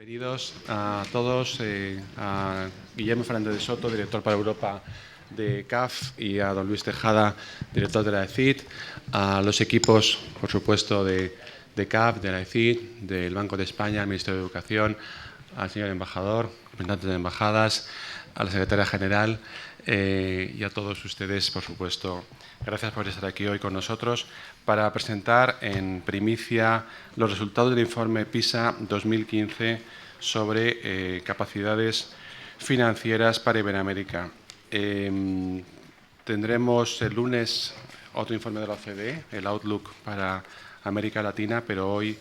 Bienvenidos a todos, a Guillermo Fernández de Soto, director para Europa de CAF, y a don Luis Tejada, director de la ECID, a los equipos, por supuesto, de CAF, de la ECID, del Banco de España, al Ministerio de Educación, al señor embajador, representantes de embajadas, a la secretaria general y a todos ustedes, por supuesto. Gracias por estar aquí hoy con nosotros para presentar en primicia los resultados del informe PISA 2015 sobre capacidades financieras para Iberoamérica. Tendremos el lunes otro informe de la OCDE, el Outlook para América Latina, pero hoy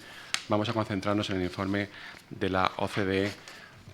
vamos a concentrarnos en el informe de la OCDE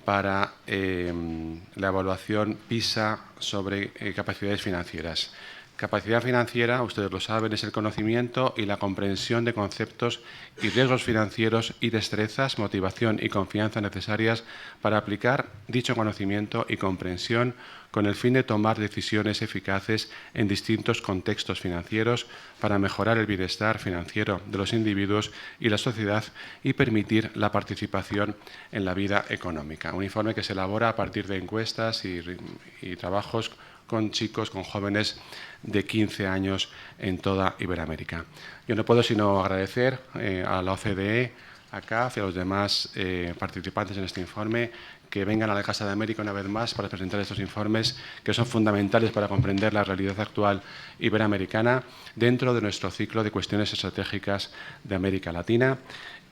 para la evaluación PISA sobre capacidades financieras. Capacidad financiera, ustedes lo saben, es el conocimiento y la comprensión de conceptos y riesgos financieros y destrezas, motivación y confianza necesarias para aplicar dicho conocimiento y comprensión con el fin de tomar decisiones eficaces en distintos contextos financieros para mejorar el bienestar financiero de los individuos y la sociedad y permitir la participación en la vida económica. Un informe que se elabora a partir de encuestas y trabajos con chicos, con jóvenes de 15 años en toda Iberoamérica. Yo no puedo sino agradecer a la OCDE, a CAF y a los demás participantes en este informe que vengan a la Casa de América una vez más para presentar estos informes que son fundamentales para comprender la realidad actual iberoamericana dentro de nuestro ciclo de cuestiones estratégicas de América Latina.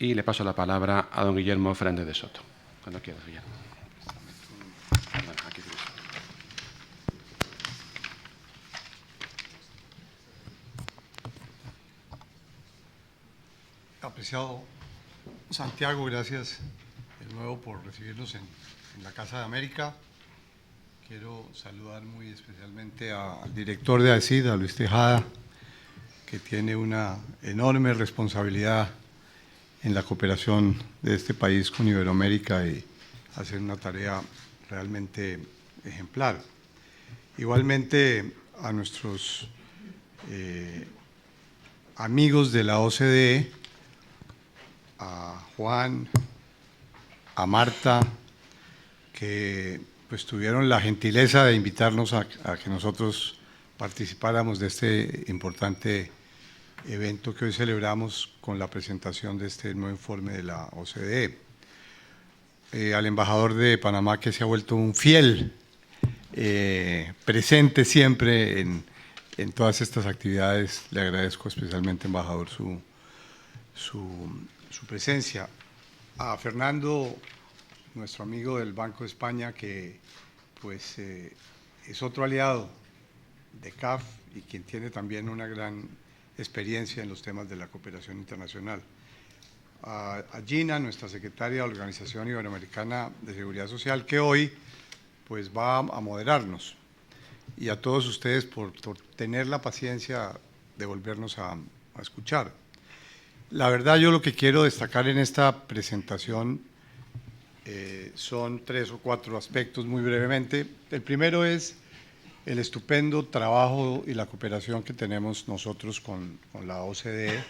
Y le paso la palabra a don Guillermo Fernández de Soto. Cuando quieras, Guillermo. Apreciado Santiago, gracias de nuevo por recibirnos en la Casa de América. Quiero saludar muy especialmente al director de AECID, a Luis Tejada, que tiene una enorme responsabilidad en la cooperación de este país con Iberoamérica y hacer una tarea realmente ejemplar. Igualmente a nuestros amigos de la OCDE, a Juan, a Marta, que pues tuvieron la gentileza de invitarnos a que nosotros participáramos de este importante evento que hoy celebramos con la presentación de este nuevo informe de la OCDE. Al embajador de Panamá, que se ha vuelto un fiel presente siempre en todas estas actividades, le agradezco especialmente, embajador, su presencia. A Fernando, nuestro amigo del Banco de España, que pues es otro aliado de CAF y quien tiene también una gran experiencia en los temas de la cooperación internacional. A Gina, nuestra secretaria de la Organización Iberoamericana de Seguridad Social, que hoy pues va a moderarnos, y a todos ustedes por tener la paciencia de volvernos a escuchar. La verdad, yo lo que quiero destacar en esta presentación son 3 o 4 aspectos muy brevemente. El primero es el estupendo trabajo y la cooperación que tenemos nosotros con la OCDE.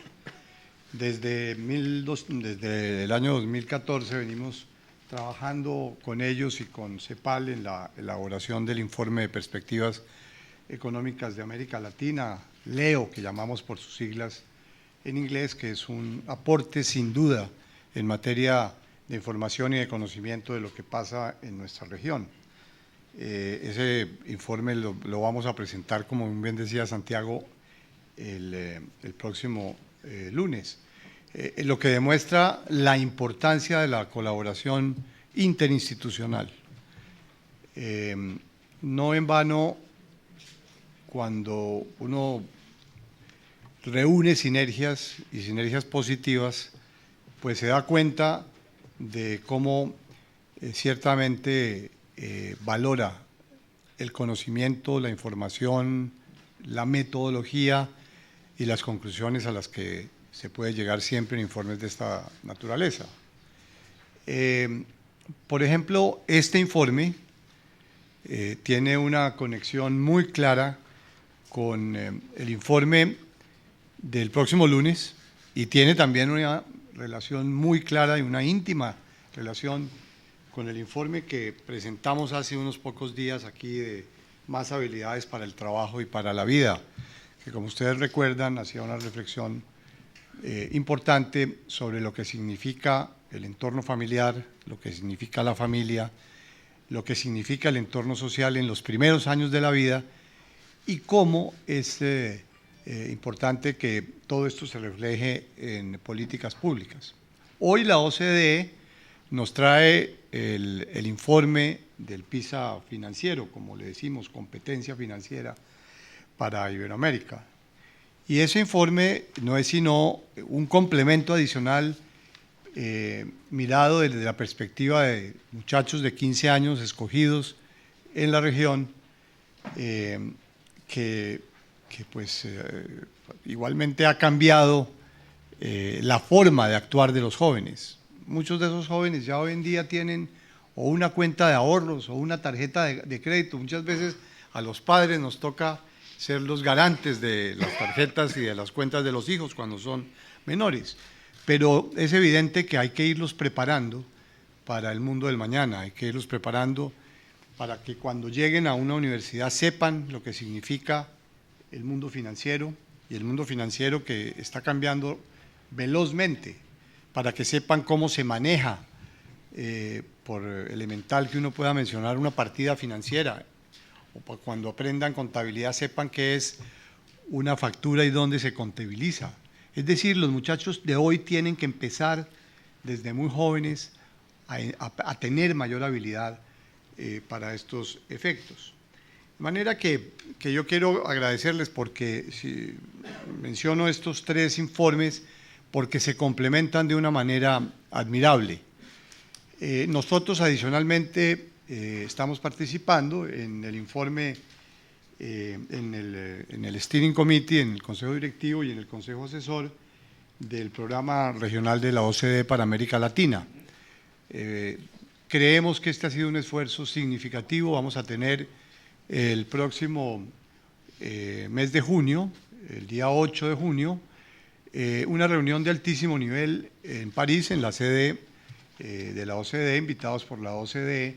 Desde el año 2014 venimos trabajando con ellos y con CEPAL en la elaboración del informe de perspectivas económicas de América Latina, LEO, que llamamos por sus siglas en inglés, que es un aporte sin duda en materia de información y de conocimiento de lo que pasa en nuestra región. Ese informe lo vamos a presentar, como bien decía Santiago, el próximo lunes, lo que demuestra la importancia de la colaboración interinstitucional. No en vano, cuando uno reúne sinergias y sinergias positivas, pues se da cuenta de cómo ciertamente valora el conocimiento, la información, la metodología y las conclusiones a las que se puede llegar siempre en informes de esta naturaleza. Por ejemplo, este informe tiene una conexión muy clara con el informe del próximo lunes y tiene también una relación muy clara y una íntima relación con el informe que presentamos hace unos pocos días aquí de más habilidades para el trabajo y para la vida, que como ustedes recuerdan hacía una reflexión importante sobre lo que significa el entorno familiar, lo que significa la familia, lo que significa el entorno social en los primeros años de la vida y cómo es importante que todo esto se refleje en políticas públicas. Hoy la OCDE nos trae el informe del PISA financiero, como le decimos, competencia financiera para Iberoamérica. Y ese informe no es sino un complemento adicional mirado desde la perspectiva de muchachos de 15 años escogidos en la región que pues igualmente ha cambiado la forma de actuar de los jóvenes. Muchos de esos jóvenes ya hoy en día tienen o una cuenta de ahorros o una tarjeta de crédito. Muchas veces a los padres nos toca ser los garantes de las tarjetas y de las cuentas de los hijos cuando son menores. Pero es evidente que hay que irlos preparando para el mundo del mañana, hay que irlos preparando para que cuando lleguen a una universidad sepan lo que significa el mundo financiero, y el mundo financiero que está cambiando velozmente, para que sepan cómo se maneja, por elemental que uno pueda mencionar, una partida financiera, o cuando aprendan contabilidad sepan qué es una factura y dónde se contabiliza. Es decir, los muchachos de hoy tienen que empezar desde muy jóvenes a tener mayor habilidad para estos efectos. De manera que yo quiero agradecerles porque menciono estos tres informes porque se complementan de una manera admirable. Nosotros adicionalmente estamos participando en el informe, en el Steering Committee, en el Consejo Directivo y en el Consejo Asesor del Programa Regional de la OCDE para América Latina. Creemos que este ha sido un esfuerzo significativo. Vamos a tener el próximo mes de junio, el día 8 de junio, una reunión de altísimo nivel en París, en la sede de la OCDE, invitados por la OCDE,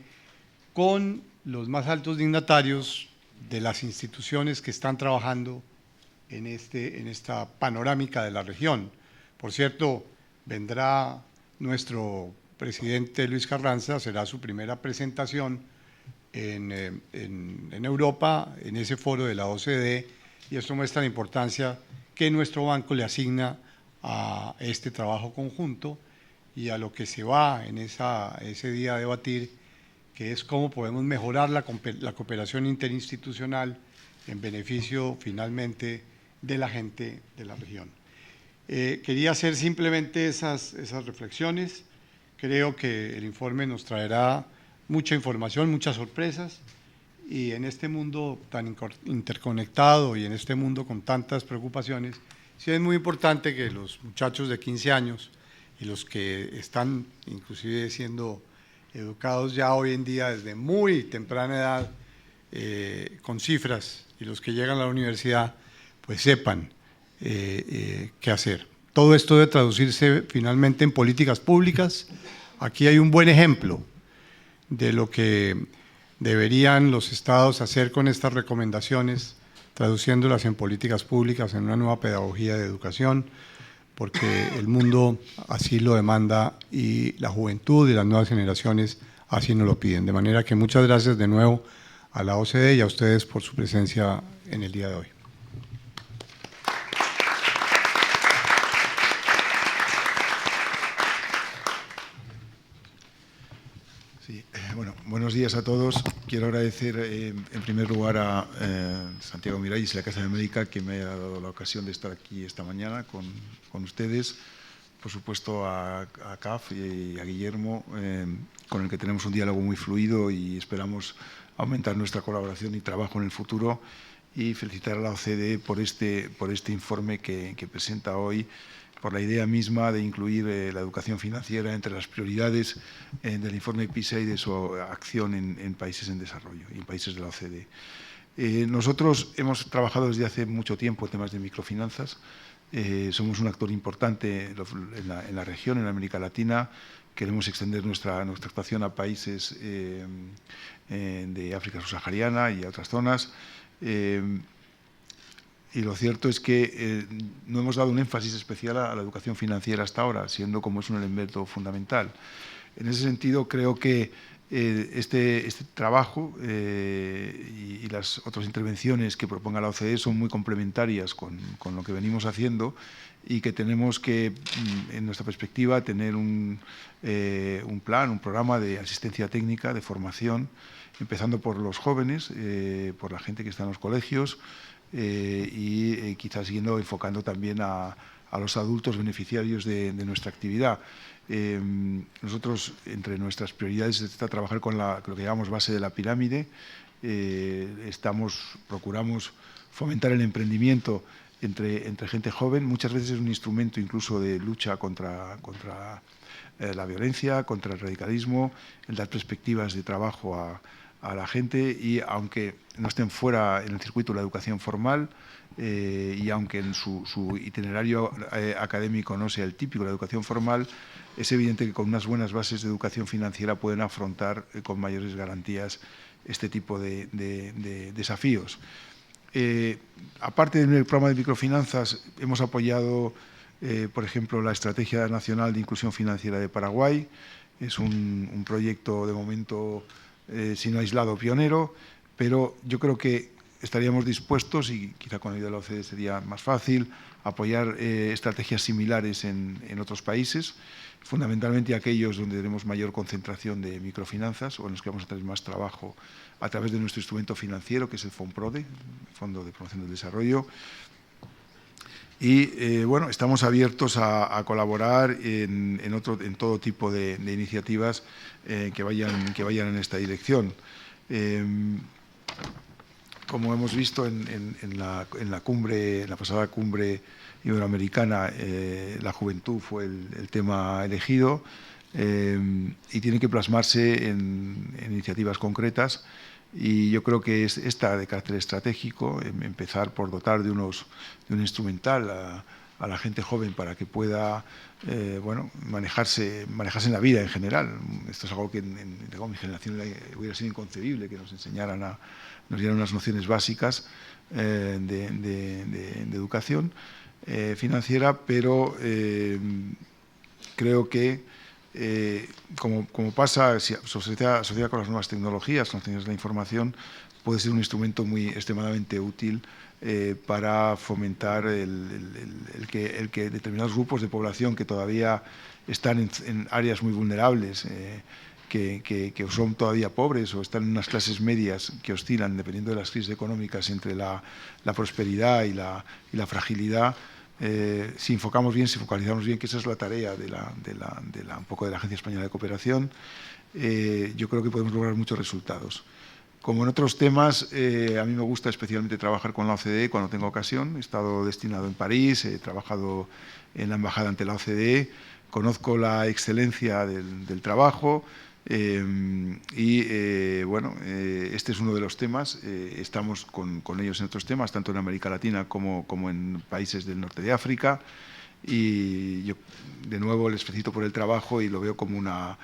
con los más altos dignatarios de las instituciones que están trabajando en esta panorámica de la región. Por cierto, vendrá nuestro presidente Luis Carranza, será su primera presentación en Europa, en ese foro de la OCDE, y esto muestra la importancia que nuestro banco le asigna a este trabajo conjunto y a lo que se va en ese día a debatir, que es cómo podemos mejorar la cooperación interinstitucional en beneficio finalmente de la gente de la región. Quería hacer simplemente esas reflexiones. Creo que el informe nos traerá mucha información, muchas sorpresas, y en este mundo tan interconectado y en este mundo con tantas preocupaciones, sí es muy importante que los muchachos de 15 años y los que están inclusive siendo educados ya hoy en día desde muy temprana edad con cifras, y los que llegan a la universidad pues sepan qué hacer. Todo esto debe traducirse finalmente en políticas públicas. Aquí hay un buen ejemplo de lo que deberían los estados hacer con estas recomendaciones, traduciéndolas en políticas públicas, en una nueva pedagogía de educación, porque el mundo así lo demanda y la juventud y las nuevas generaciones así nos lo piden. De manera que muchas gracias de nuevo a la OCDE y a ustedes por su presencia en el día de hoy. Sí, bueno, buenos días a todos. Quiero agradecer en primer lugar a Santiago Miralles y la Casa de América, que me ha dado la ocasión de estar aquí esta mañana con ustedes. Por supuesto a CAF y a Guillermo, con el que tenemos un diálogo muy fluido y esperamos aumentar nuestra colaboración y trabajo en el futuro. Y felicitar a la OCDE por este informe que presenta hoy, por la idea misma de incluir la educación financiera entre las prioridades del informe PISA y de su acción en países en desarrollo y en países de la OCDE. Nosotros hemos trabajado desde hace mucho tiempo en temas de microfinanzas. Somos un actor importante en la región, en América Latina, queremos extender nuestra actuación a países de África subsahariana y a otras zonas. Y lo cierto es que no hemos dado un énfasis especial a la educación financiera hasta ahora, siendo como es un elemento fundamental. En ese sentido, creo que este trabajo y las otras intervenciones que proponga la OCDE son muy complementarias con lo que venimos haciendo y que tenemos que, en nuestra perspectiva, tener un plan, un programa de asistencia técnica, de formación, empezando por los jóvenes, por la gente que está en los colegios, y quizás enfocando también a los adultos beneficiarios de nuestra actividad. Nosotros, entre nuestras prioridades, está trabajar con lo que llamamos base de la pirámide. Procuramos fomentar el emprendimiento entre gente joven. Muchas veces es un instrumento incluso de lucha contra la violencia, contra el radicalismo, el dar perspectivas de trabajo a la gente, y aunque no estén fuera en el circuito de la educación formal, y aunque en su itinerario académico no sea el típico de la educación formal, es evidente que con unas buenas bases de educación financiera pueden afrontar con mayores garantías este tipo de desafíos. Aparte del programa de microfinanzas, hemos apoyado, por ejemplo, la Estrategia Nacional de Inclusión Financiera de Paraguay. Es un proyecto de momento, si no aislado, pionero, pero yo creo que estaríamos dispuestos, y quizá con la ayuda de la OCDE sería más fácil, apoyar estrategias similares en otros países, fundamentalmente aquellos donde tenemos mayor concentración de microfinanzas o en los que vamos a tener más trabajo a través de nuestro instrumento financiero, que es el FONPRODE, el Fondo de Promoción del Desarrollo. Y bueno, estamos abiertos a colaborar en todo tipo de iniciativas que vayan en esta dirección. Como hemos visto en la pasada cumbre iberoamericana, la juventud fue el tema elegido, y tiene que plasmarse en iniciativas concretas, y yo creo que es esta de carácter estratégico, empezar por dotar de un instrumental a la gente joven para que pueda manejarse en la vida en general. Esto es algo que en mi generación hubiera sido inconcebible, que nos dieran unas nociones básicas de educación financiera, pero creo que como pasa asociada con las nuevas tecnologías, con las tecnologías de la información, puede ser un instrumento extremadamente útil para fomentar el que determinados grupos de población que todavía están en áreas muy vulnerables, que son todavía pobres o están en unas clases medias que oscilan, dependiendo de las crisis económicas, entre la prosperidad y la fragilidad. Si enfocamos bien, si focalizamos bien, que esa es la tarea un poco de la Agencia Española de Cooperación, yo creo que podemos lograr muchos resultados. Como en otros temas, a mí me gusta especialmente trabajar con la OCDE cuando tengo ocasión. He estado destinado en París, he trabajado en la embajada ante la OCDE, conozco la excelencia del trabajo, este es uno de los temas. Estamos con ellos en otros temas, tanto en América Latina como en países del norte de África, y yo de nuevo les felicito por el trabajo y lo veo como una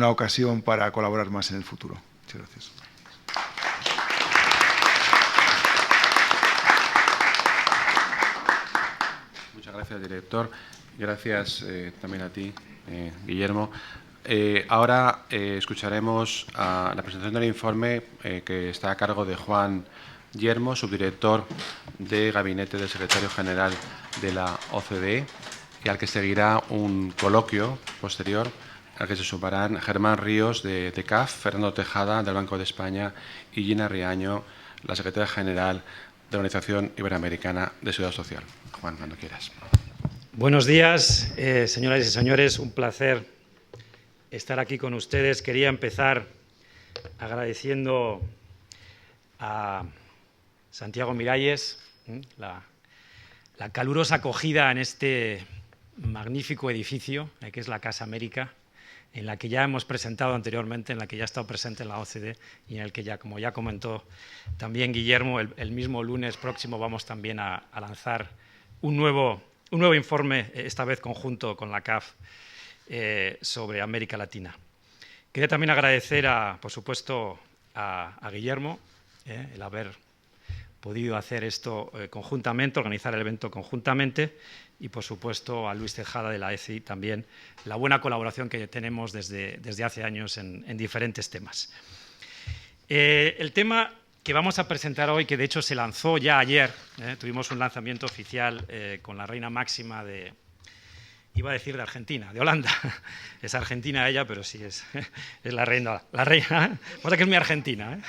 ocasión para colaborar más en el futuro. Muchas gracias. Muchas gracias, director. Gracias también a ti, Guillermo. Ahora escucharemos la presentación del informe que está a cargo de Juan Yermo, subdirector de Gabinete del Secretario General de la OCDE, y al que seguirá un coloquio posterior al que se sumarán Germán Ríos, de CAF, Fernando Tejada, del Banco de España, y Gina Riaño, la secretaria general de la Organización Iberoamericana de Seguridad Social. Juan, cuando quieras. Buenos días, señoras y señores. Un placer estar aquí con ustedes. Quería empezar agradeciendo a Santiago Miralles la calurosa acogida en este magnífico edificio, que es la Casa América, en la que ya hemos presentado anteriormente, en la que ya ha estado presente en la OCDE y en el que, como ya comentó también Guillermo, el mismo lunes próximo vamos también a lanzar un nuevo informe, esta vez conjunto con la CAF sobre América Latina. Quería también agradecer, por supuesto, a Guillermo el haber podido hacer esto conjuntamente, organizar el evento conjuntamente, y, por supuesto, a Luis Tejada de la ECI también, la buena colaboración que tenemos desde hace años en diferentes temas. El tema que vamos a presentar hoy, que de hecho se lanzó ya ayer, tuvimos un lanzamiento oficial con la reina máxima iba a decir de Argentina, de Holanda. Es argentina ella, pero sí es la reina. Cosa que es muy argentina.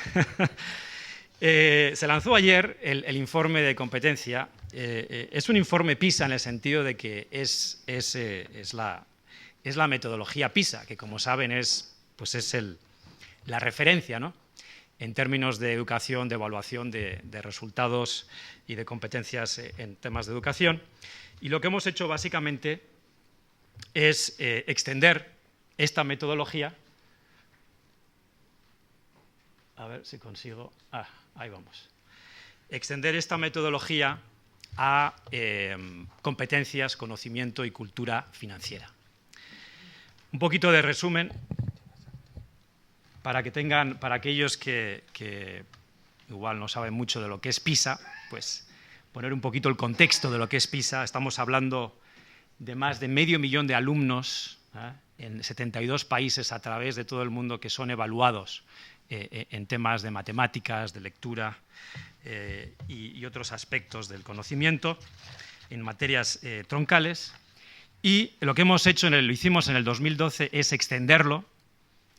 Se lanzó ayer el informe de competencia. Es un informe PISA en el sentido de que es la metodología PISA, que, como saben, es la referencia, ¿no?, en términos de educación, de evaluación de resultados y de competencias en temas de educación. Y lo que hemos hecho básicamente es extender esta metodología. A ver si consigo. Ahí vamos. Extender esta metodología a competencias, conocimiento y cultura financiera. Un poquito de resumen para aquellos que igual no saben mucho de lo que es PISA, pues poner un poquito el contexto de lo que es PISA. Estamos hablando de más de 500.000 de alumnos en 72 países a través de todo el mundo que son evaluados en temas de matemáticas, de lectura y otros aspectos del conocimiento, en materias troncales. Y lo que hemos hecho, lo hicimos en el 2012, es extenderlo,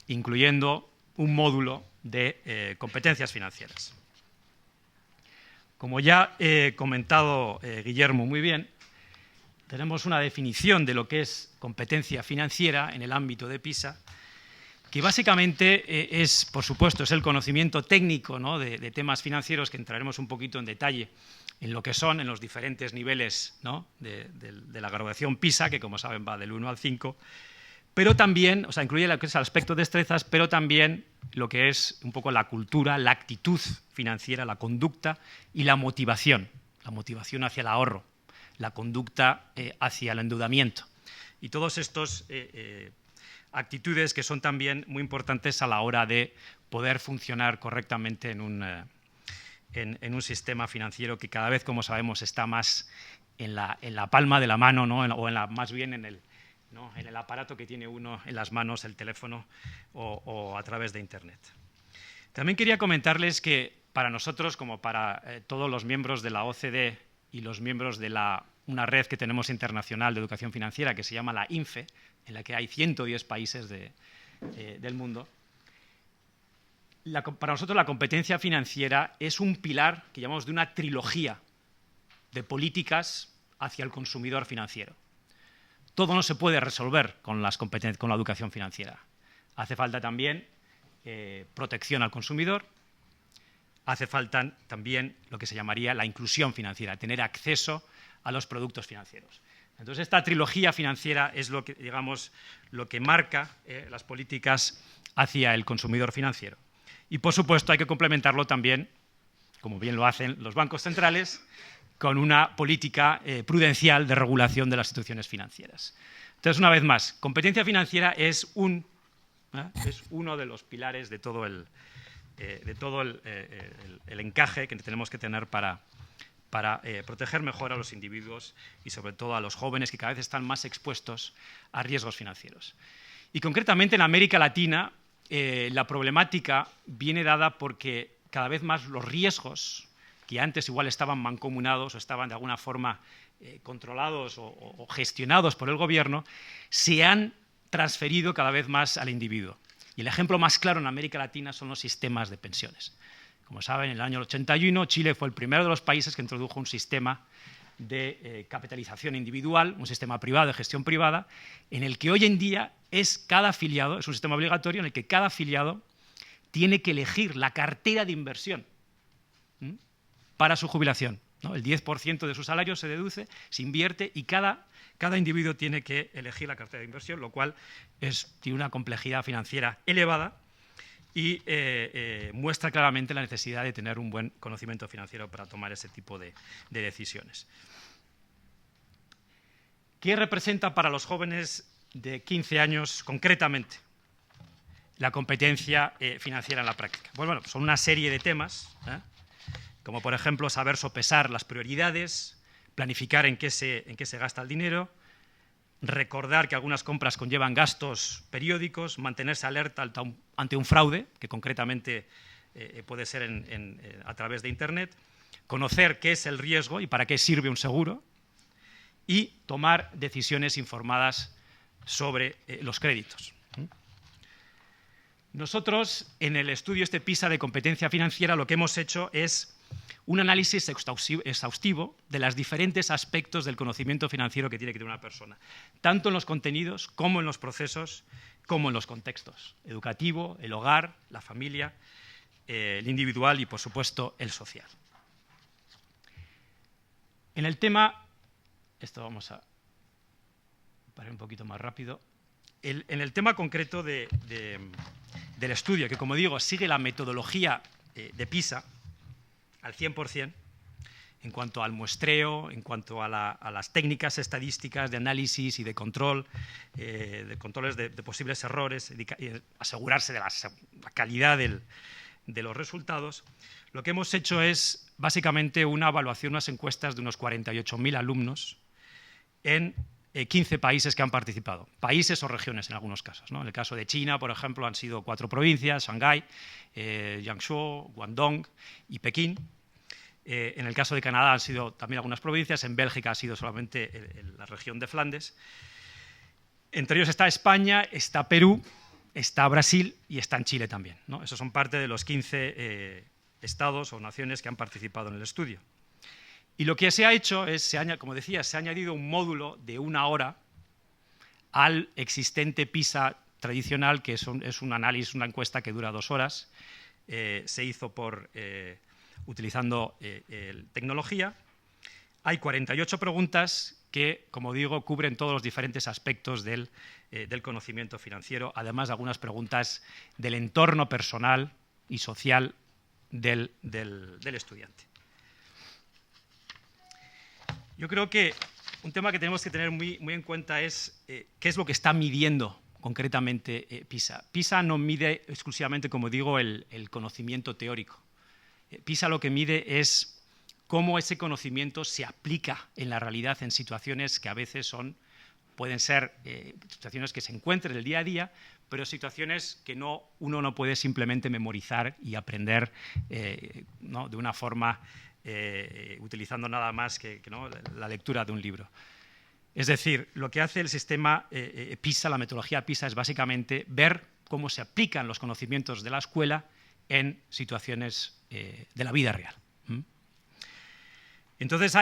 incluyendo un módulo de competencias financieras. Como ya he comentado Guillermo muy bien, tenemos una definición de lo que es competencia financiera en el ámbito de PISA, que básicamente es, por supuesto, es el conocimiento técnico, ¿no?, de temas financieros, que entraremos un poquito en detalle en lo que son en los diferentes niveles, ¿no?, de la graduación PISA, que, como saben, va del 1 al 5, pero también, o sea, incluye lo que es el aspecto de destrezas, pero también lo que es un poco la cultura, la actitud financiera, la conducta y la motivación hacia el ahorro, la conducta hacia el endeudamiento. Y todos estos actitudes que son también muy importantes a la hora de poder funcionar correctamente en un sistema financiero que cada vez, como sabemos, está más en la palma de la mano, ¿no?, o más bien en el aparato que tiene uno en las manos, el teléfono o a través de Internet. También quería comentarles que para nosotros, como para todos los miembros de la OCDE y los miembros de una red que tenemos internacional de educación financiera que se llama la INFE, en la que hay 110 países del mundo, para nosotros la competencia financiera es un pilar que llamamos de una trilogía de políticas hacia el consumidor financiero. Todo no se puede resolver con la educación financiera. Hace falta también protección al consumidor, hace falta también lo que se llamaría la inclusión financiera, tener acceso a los productos financieros. Entonces, esta trilogía financiera es lo que marca las políticas hacia el consumidor financiero. Y, por supuesto, hay que complementarlo también, como bien lo hacen los bancos centrales, con una política prudencial de regulación de las instituciones financieras. Entonces, una vez más, competencia financiera es uno de los pilares de todo el encaje que tenemos que tener para proteger mejor a los individuos y, sobre todo, a los jóvenes que cada vez están más expuestos a riesgos financieros. Y, concretamente, en América Latina, la problemática viene dada porque cada vez más los riesgos, que antes igual estaban mancomunados o estaban de alguna forma controlados o gestionados por el gobierno, se han transferido cada vez más al individuo. Y el ejemplo más claro en América Latina son los sistemas de pensiones. Como saben, en el año 81 Chile fue el primero de los países que introdujo un sistema de capitalización individual, un sistema privado de gestión privada, en el que hoy en día cada afiliado, es un sistema obligatorio en el que cada afiliado tiene que elegir la cartera de inversión para su jubilación, ¿no? El 10% de su salario se deduce, se invierte y cada individuo tiene que elegir la cartera de inversión, lo cual tiene una complejidad financiera elevada y muestra claramente la necesidad de tener un buen conocimiento financiero para tomar ese tipo de decisiones. ¿Qué representa para los jóvenes de 15 años concretamente, la competencia financiera en la práctica. Pues bueno, son una serie de temas, como por ejemplo saber sopesar las prioridades, planificar en qué se gasta el dinero, recordar que algunas compras conllevan gastos periódicos, mantenerse alerta ante un fraude, que concretamente puede ser a través de Internet, conocer qué es el riesgo y para qué sirve un seguro, y tomar decisiones informadas sobre los créditos. Nosotros, en el estudio PISA de competencia financiera, lo que hemos hecho es un análisis exhaustivo de los diferentes aspectos del conocimiento financiero que tiene que tener una persona, tanto en los contenidos como en los procesos, como en los contextos: educativo, el hogar, la familia, el individual y, por supuesto, el social. En el tema, esto vamos a parar un poquito más rápido, en el tema concreto del estudio, que como digo, sigue la metodología de PISA al 100%, en cuanto al muestreo, en cuanto a las técnicas estadísticas de análisis y de control, de controles de posibles errores, asegurarse de la calidad de los resultados. Lo que hemos hecho es básicamente una evaluación, unas encuestas de unos 48.000 alumnos en 15 países que han participado, países o regiones en algunos casos, ¿no? En el caso de China, por ejemplo, han sido 4 provincias: Shanghái, Jiangsu, Guangdong y Pekín. En el caso de Canadá han sido también algunas provincias, en Bélgica ha sido solamente la región de Flandes. Entre ellos está España, está Perú, está Brasil y está en Chile también, ¿no? Esos son parte de los 15 estados o naciones que han participado en el estudio. Y lo que se ha hecho es, como decía, se ha añadido un módulo de 1 hora al existente PISA tradicional, que es un análisis, una encuesta que dura 2 horas. Se hizo utilizando tecnología. Hay 48 preguntas que, como digo, cubren todos los diferentes aspectos del conocimiento financiero, además de algunas preguntas del entorno personal y social del estudiante. Yo creo que un tema que tenemos que tener muy en cuenta es qué es lo que está midiendo concretamente PISA. PISA no mide exclusivamente, como digo, el conocimiento teórico. PISA lo que mide es cómo ese conocimiento se aplica en la realidad en situaciones que a veces pueden ser situaciones que se encuentran en el día a día, pero situaciones que uno no puede simplemente memorizar y aprender ¿no? de una forma utilizando nada más que la lectura de un libro. Es decir, lo que hace el sistema PISA, la metodología PISA, es básicamente ver cómo se aplican los conocimientos de la escuela en situaciones de la vida real. Entonces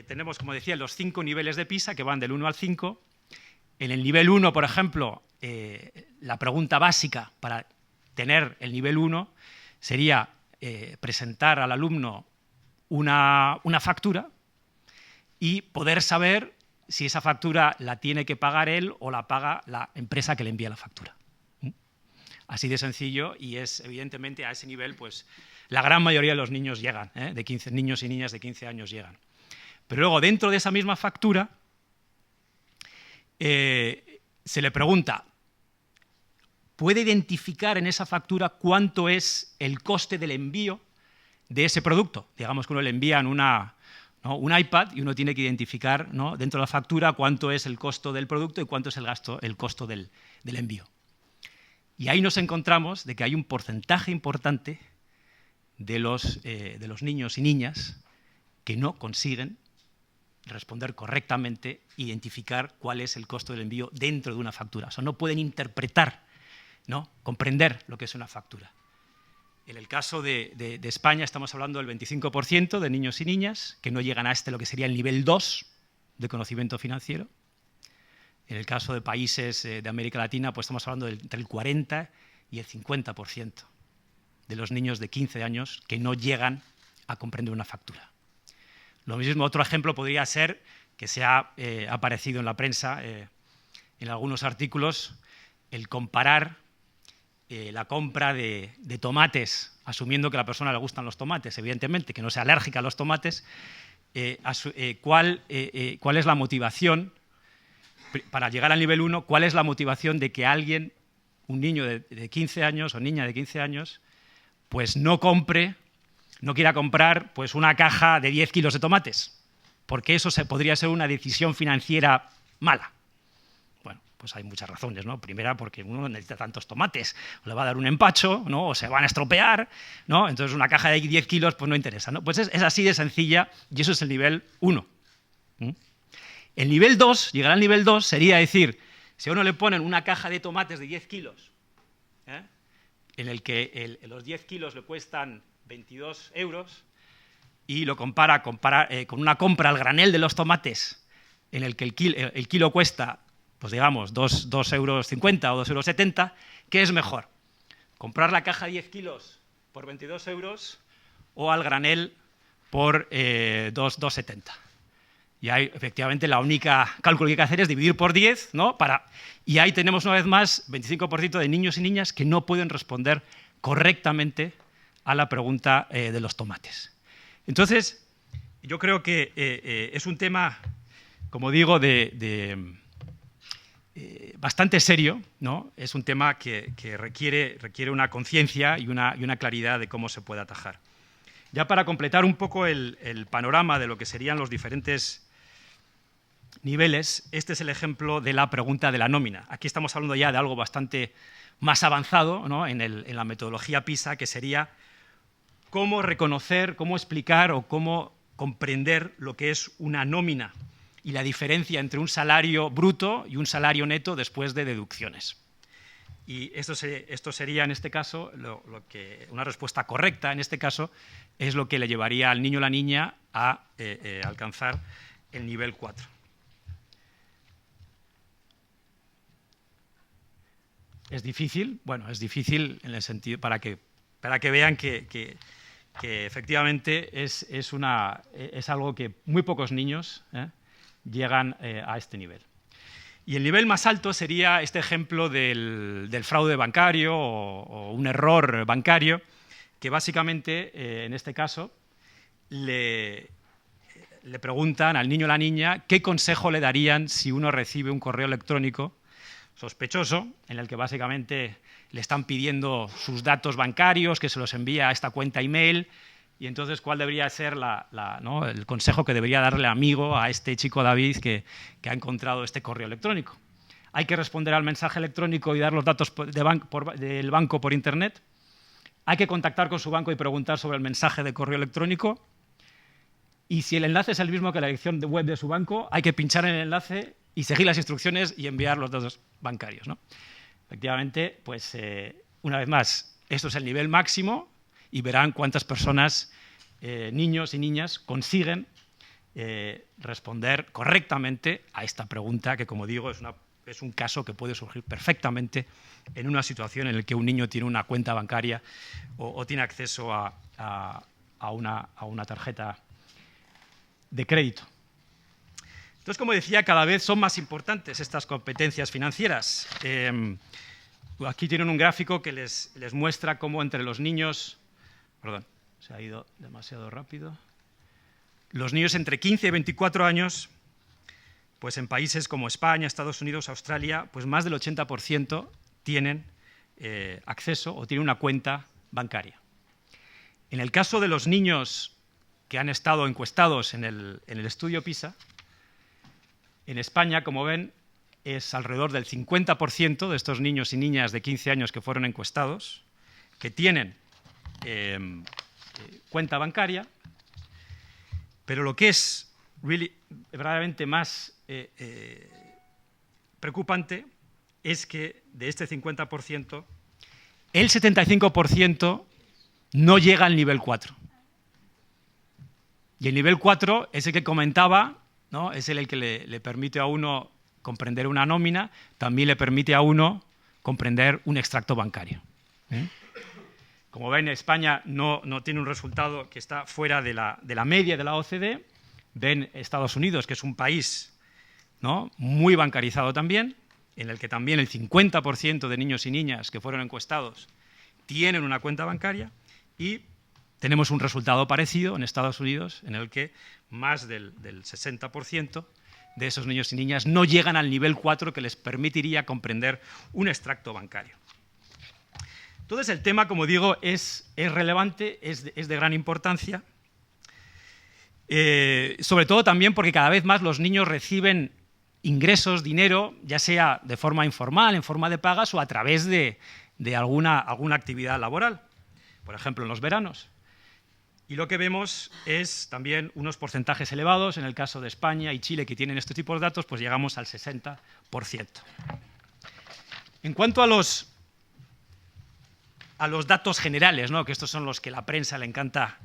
tenemos, como decía, los 5 niveles de PISA que van del 1 al 5. En el nivel 1, por ejemplo, la pregunta básica para tener el nivel 1 sería presentar al alumno una factura y poder saber si esa factura la tiene que pagar él o la paga la empresa que le envía la factura. Así de sencillo, y es evidentemente a ese nivel, pues la gran mayoría de los niños llegan, niños y niñas de 15 años llegan. Pero luego, dentro de esa misma factura, se le pregunta, ¿puede identificar en esa factura cuánto es el coste del envío de ese producto? Digamos que uno le envían un iPad y uno tiene que identificar, ¿no?, dentro de la factura cuánto es el costo del producto y cuánto es el costo del envío. Y ahí nos encontramos de que hay un porcentaje importante de los niños y niñas que no consiguen responder correctamente, identificar cuál es el costo del envío dentro de una factura. O sea, no pueden interpretar, ¿no?, comprender lo que es una factura. En el caso de España estamos hablando del 25% de niños y niñas que no llegan a lo que sería el nivel 2 de conocimiento financiero. En el caso de países de América Latina, pues estamos hablando entre el 40 y el 50% de los niños de 15 años que no llegan a comprender una factura. Lo mismo, otro ejemplo podría ser que se ha aparecido en la prensa, en algunos artículos, el comparar la compra de tomates, asumiendo que a la persona le gustan los tomates, evidentemente, que no sea alérgica a los tomates, cuál es la motivación para llegar al nivel 1, ¿cuál es la motivación de que alguien, un niño de 15 años o niña de 15 años, pues no quiera comprar pues una caja de 10 kilos de tomates? Porque eso podría ser una decisión financiera mala. Bueno, pues hay muchas razones, ¿no? Primera, porque uno no necesita tantos tomates, o le va a dar un empacho, ¿no? O se van a estropear, ¿no? Entonces una caja de 10 kilos pues no interesa, ¿no? Pues es así de sencilla, y eso es el nivel 1. El nivel 2, llegar al nivel 2 sería decir, si a uno le ponen una caja de tomates de 10 kilos, en el que los 10 kilos le cuestan 22 euros, y lo compara con una compra al granel de los tomates, en el que el kilo cuesta, pues digamos, 2,50 euros o 2,70 euros, ¿qué es mejor? ¿Comprar la caja de 10 kilos por 22 euros o al granel por 2,70? Y ahí, efectivamente, la única cálculo que hay que hacer es dividir por 10, ¿no? Y ahí tenemos, una vez más, 25% de niños y niñas que no pueden responder correctamente a la pregunta de los tomates. Entonces, yo creo que es un tema, como digo, bastante serio, ¿no? Es un tema que requiere una conciencia y una claridad de cómo se puede atajar. Ya para completar un poco el panorama de lo que serían los diferentes niveles, este es el ejemplo de la pregunta de la nómina. Aquí estamos hablando ya de algo bastante más avanzado, ¿no? en la metodología PISA, que sería cómo reconocer, cómo explicar o cómo comprender lo que es una nómina y la diferencia entre un salario bruto y un salario neto después de deducciones. Y esto sería, en este caso, una respuesta correcta, en este caso, es lo que le llevaría al niño o la niña a alcanzar el nivel 4. ¿Es difícil? Bueno, es difícil en el sentido para que vean que efectivamente es algo que muy pocos niños llegan a este nivel. Y el nivel más alto sería este ejemplo del fraude bancario o un error bancario, que básicamente, en este caso, le preguntan al niño o la niña qué consejo le darían si uno recibe un correo electrónico sospechoso, en el que básicamente le están pidiendo sus datos bancarios, que se los envía a esta cuenta email, y entonces cuál debería ser ¿no? el consejo que debería darle amigo a este chico David que ha encontrado este correo electrónico. Hay que responder al mensaje electrónico y dar los datos del banco por internet. Hay que contactar con su banco y preguntar sobre el mensaje de correo electrónico. Y si el enlace es el mismo que la dirección web de su banco, hay que pinchar en el enlace y seguir las instrucciones y enviar los datos bancarios, ¿no? Efectivamente, pues una vez más, esto es el nivel máximo y verán cuántas personas, niños y niñas, consiguen responder correctamente a esta pregunta, que, como digo, es un caso que puede surgir perfectamente en una situación en la que un niño tiene una cuenta bancaria o tiene acceso a una tarjeta de crédito. Entonces, como decía, cada vez son más importantes estas competencias financieras. Aquí tienen un gráfico que les muestra cómo entre los niños... Perdón, se ha ido demasiado rápido. Los niños entre 15 y 24 años, pues en países como España, Estados Unidos, Australia, pues más del 80% tienen acceso o tienen una cuenta bancaria. En el caso de los niños que han estado encuestados en el estudio PISA, en España, como ven, es alrededor del 50% de estos niños y niñas de 15 años que fueron encuestados que tienen cuenta bancaria, pero lo que es verdaderamente más preocupante es que de este 50%, el 75% no llega al nivel 4. Y el nivel 4 es el que comentaba, ¿no? Es el que le permite a uno comprender una nómina, también le permite a uno comprender un extracto bancario. Como ven, España no tiene un resultado que está fuera de la media de la OCDE. Ven Estados Unidos, que es un país, ¿no?, muy bancarizado también, en el que también el 50% de niños y niñas que fueron encuestados tienen una cuenta bancaria, y tenemos un resultado parecido en Estados Unidos, en el que más del 60% de esos niños y niñas no llegan al nivel 4 que les permitiría comprender un extracto bancario. Entonces, el tema, como digo, es relevante, es de gran importancia, sobre todo también porque cada vez más los niños reciben ingresos, dinero, ya sea de forma informal, en forma de pagas o a través de alguna actividad laboral, por ejemplo, en los veranos. Y lo que vemos es también unos porcentajes elevados, en el caso de España y Chile, que tienen este tipo de datos, pues llegamos al 60%. En cuanto a los datos generales, ¿no?, que estos son los que la prensa le encanta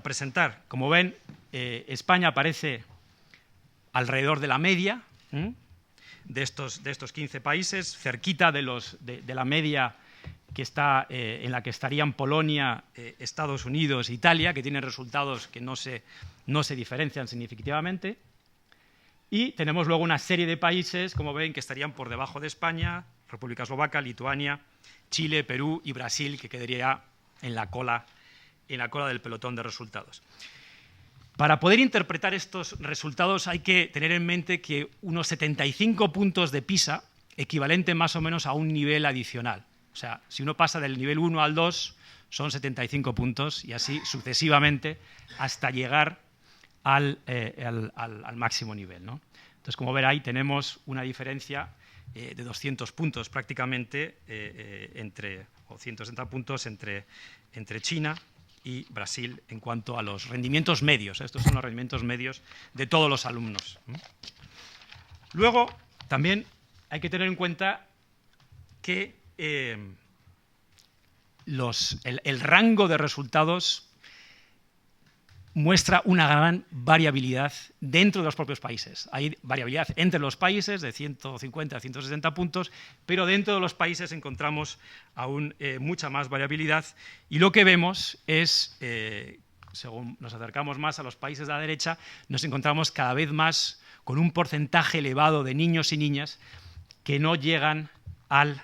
presentar, como ven, España aparece alrededor de la media de estos 15 países, cerquita de la media que está, en la que estarían Polonia, Estados Unidos e Italia, que tienen resultados que no se diferencian significativamente. Y tenemos luego una serie de países, como ven, que estarían por debajo de España: República Eslovaca, Lituania, Chile, Perú y Brasil, que quedaría en la cola del pelotón de resultados. Para poder interpretar estos resultados hay que tener en mente que unos 75 puntos de PISA equivalenten más o menos a un nivel adicional. O sea, si uno pasa del nivel 1 al 2, son 75 puntos y así sucesivamente hasta llegar al máximo nivel, ¿no? Entonces, como ver, ahí tenemos una diferencia de 200 puntos prácticamente, o 160 puntos entre China y Brasil en cuanto a los rendimientos medios. Estos son los rendimientos medios de todos los alumnos. Luego, también hay que tener en cuenta que el rango de resultados muestra una gran variabilidad dentro de los propios países. Hay variabilidad entre los países de 150 a 160 puntos, pero dentro de los países encontramos aún mucha más variabilidad, y lo que vemos es, según nos acercamos más a los países de la derecha, nos encontramos cada vez más con un porcentaje elevado de niños y niñas que no llegan al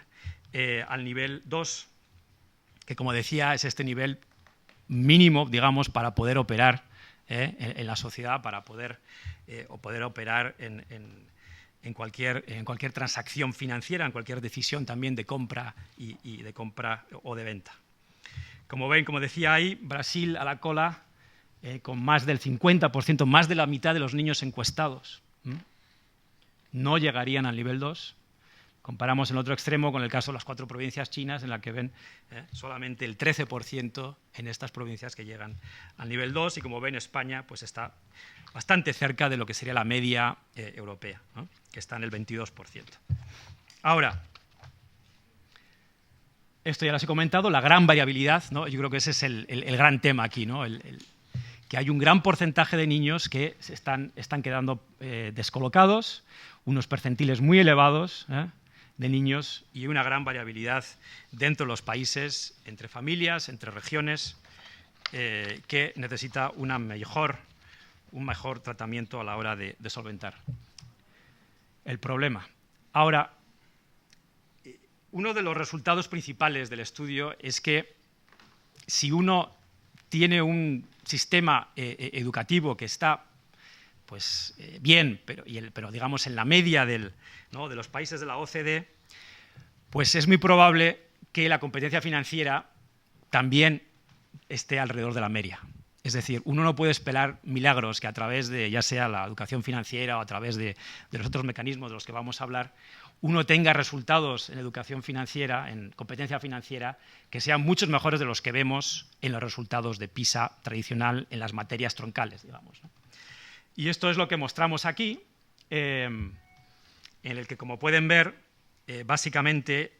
nivel 2, que, como decía, es este nivel mínimo, digamos, para poder operar en la sociedad, para poder operar en cualquier transacción financiera, en cualquier decisión también de compra y de compra o de venta. Como ven, como decía ahí, Brasil a la cola, con más del 50%, más de la mitad de los niños encuestados no llegarían al nivel 2. Comparamos en el otro extremo con el caso de las 4 provincias chinas, en la que ven solamente el 13% en estas provincias que llegan al nivel 2, y como ven, España pues está bastante cerca de lo que sería la media europea, ¿no?, que está en el 22%. Ahora, esto ya lo he comentado, la gran variabilidad, ¿no? Yo creo que ese es el gran tema aquí, ¿no? Que hay un gran porcentaje de niños que están quedando descolocados, unos percentiles muy elevados de niños, y una gran variabilidad dentro de los países, entre familias, entre regiones, que necesita un mejor tratamiento a la hora de solventar el problema. Ahora, uno de los resultados principales del estudio es que si uno tiene un sistema educativo que está pues bien, pero digamos en la media de los países de la OCDE, pues es muy probable que la competencia financiera también esté alrededor de la media. Es decir, uno no puede esperar milagros que a través de, ya sea la educación financiera o a través de los otros mecanismos de los que vamos a hablar, uno tenga resultados en educación financiera, en competencia financiera, que sean muchos mejores de los que vemos en los resultados de PISA tradicional en las materias troncales, digamos, ¿no? Y esto es lo que mostramos aquí, en el que, como pueden ver, básicamente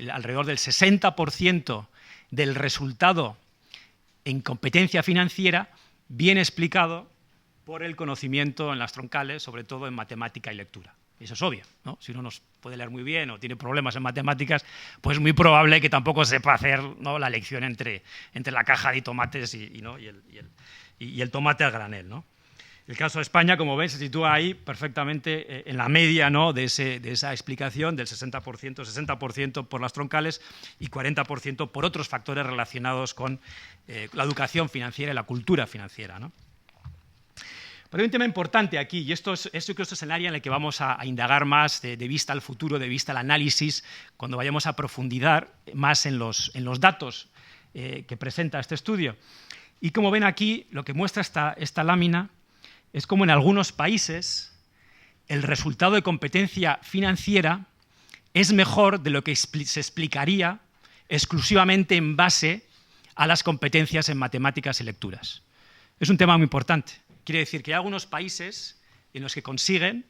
alrededor del 60% del resultado en competencia financiera viene explicado por el conocimiento en las troncales, sobre todo en matemática y lectura. Eso es obvio, ¿no? Si uno no puede leer muy bien o tiene problemas en matemáticas, pues es muy probable que tampoco sepa hacer, ¿no?, la elección entre la caja de tomates y el tomate al granel, ¿no? El caso de España, como ven, se sitúa ahí perfectamente en la media, ¿no?, de esa explicación del 60% por las troncales y 40% por otros factores relacionados con la educación financiera y la cultura financiera, ¿no? Pero hay un tema importante aquí, y yo creo que esto es el área en el que vamos a indagar más de vista al futuro, de vista al análisis, cuando vayamos a profundizar más en los datos que presenta este estudio. Y como ven aquí, lo que muestra esta lámina es como en algunos países el resultado de competencia financiera es mejor de lo que se explicaría exclusivamente en base a las competencias en matemáticas y lecturas. Es un tema muy importante. Quiere decir que hay algunos países en los que consiguen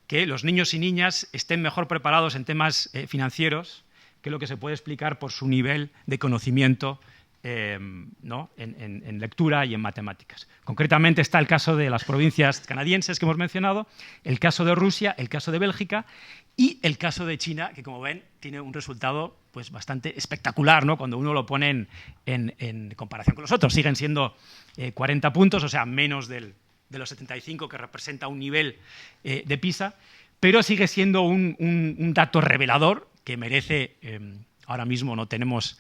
que los niños y niñas estén mejor preparados en temas financieros que lo que se puede explicar por su nivel de conocimiento ¿no? en lectura y en matemáticas. Concretamente está el caso de las provincias canadienses que hemos mencionado, el caso de Rusia, el caso de Bélgica y el caso de China, que como ven tiene un resultado pues, bastante espectacular, ¿no? Cuando uno lo pone en comparación con los otros. Siguen siendo 40 puntos, o sea, menos de los 75 que representa un nivel de PISA, pero sigue siendo un dato revelador que merece... Ahora mismo no tenemos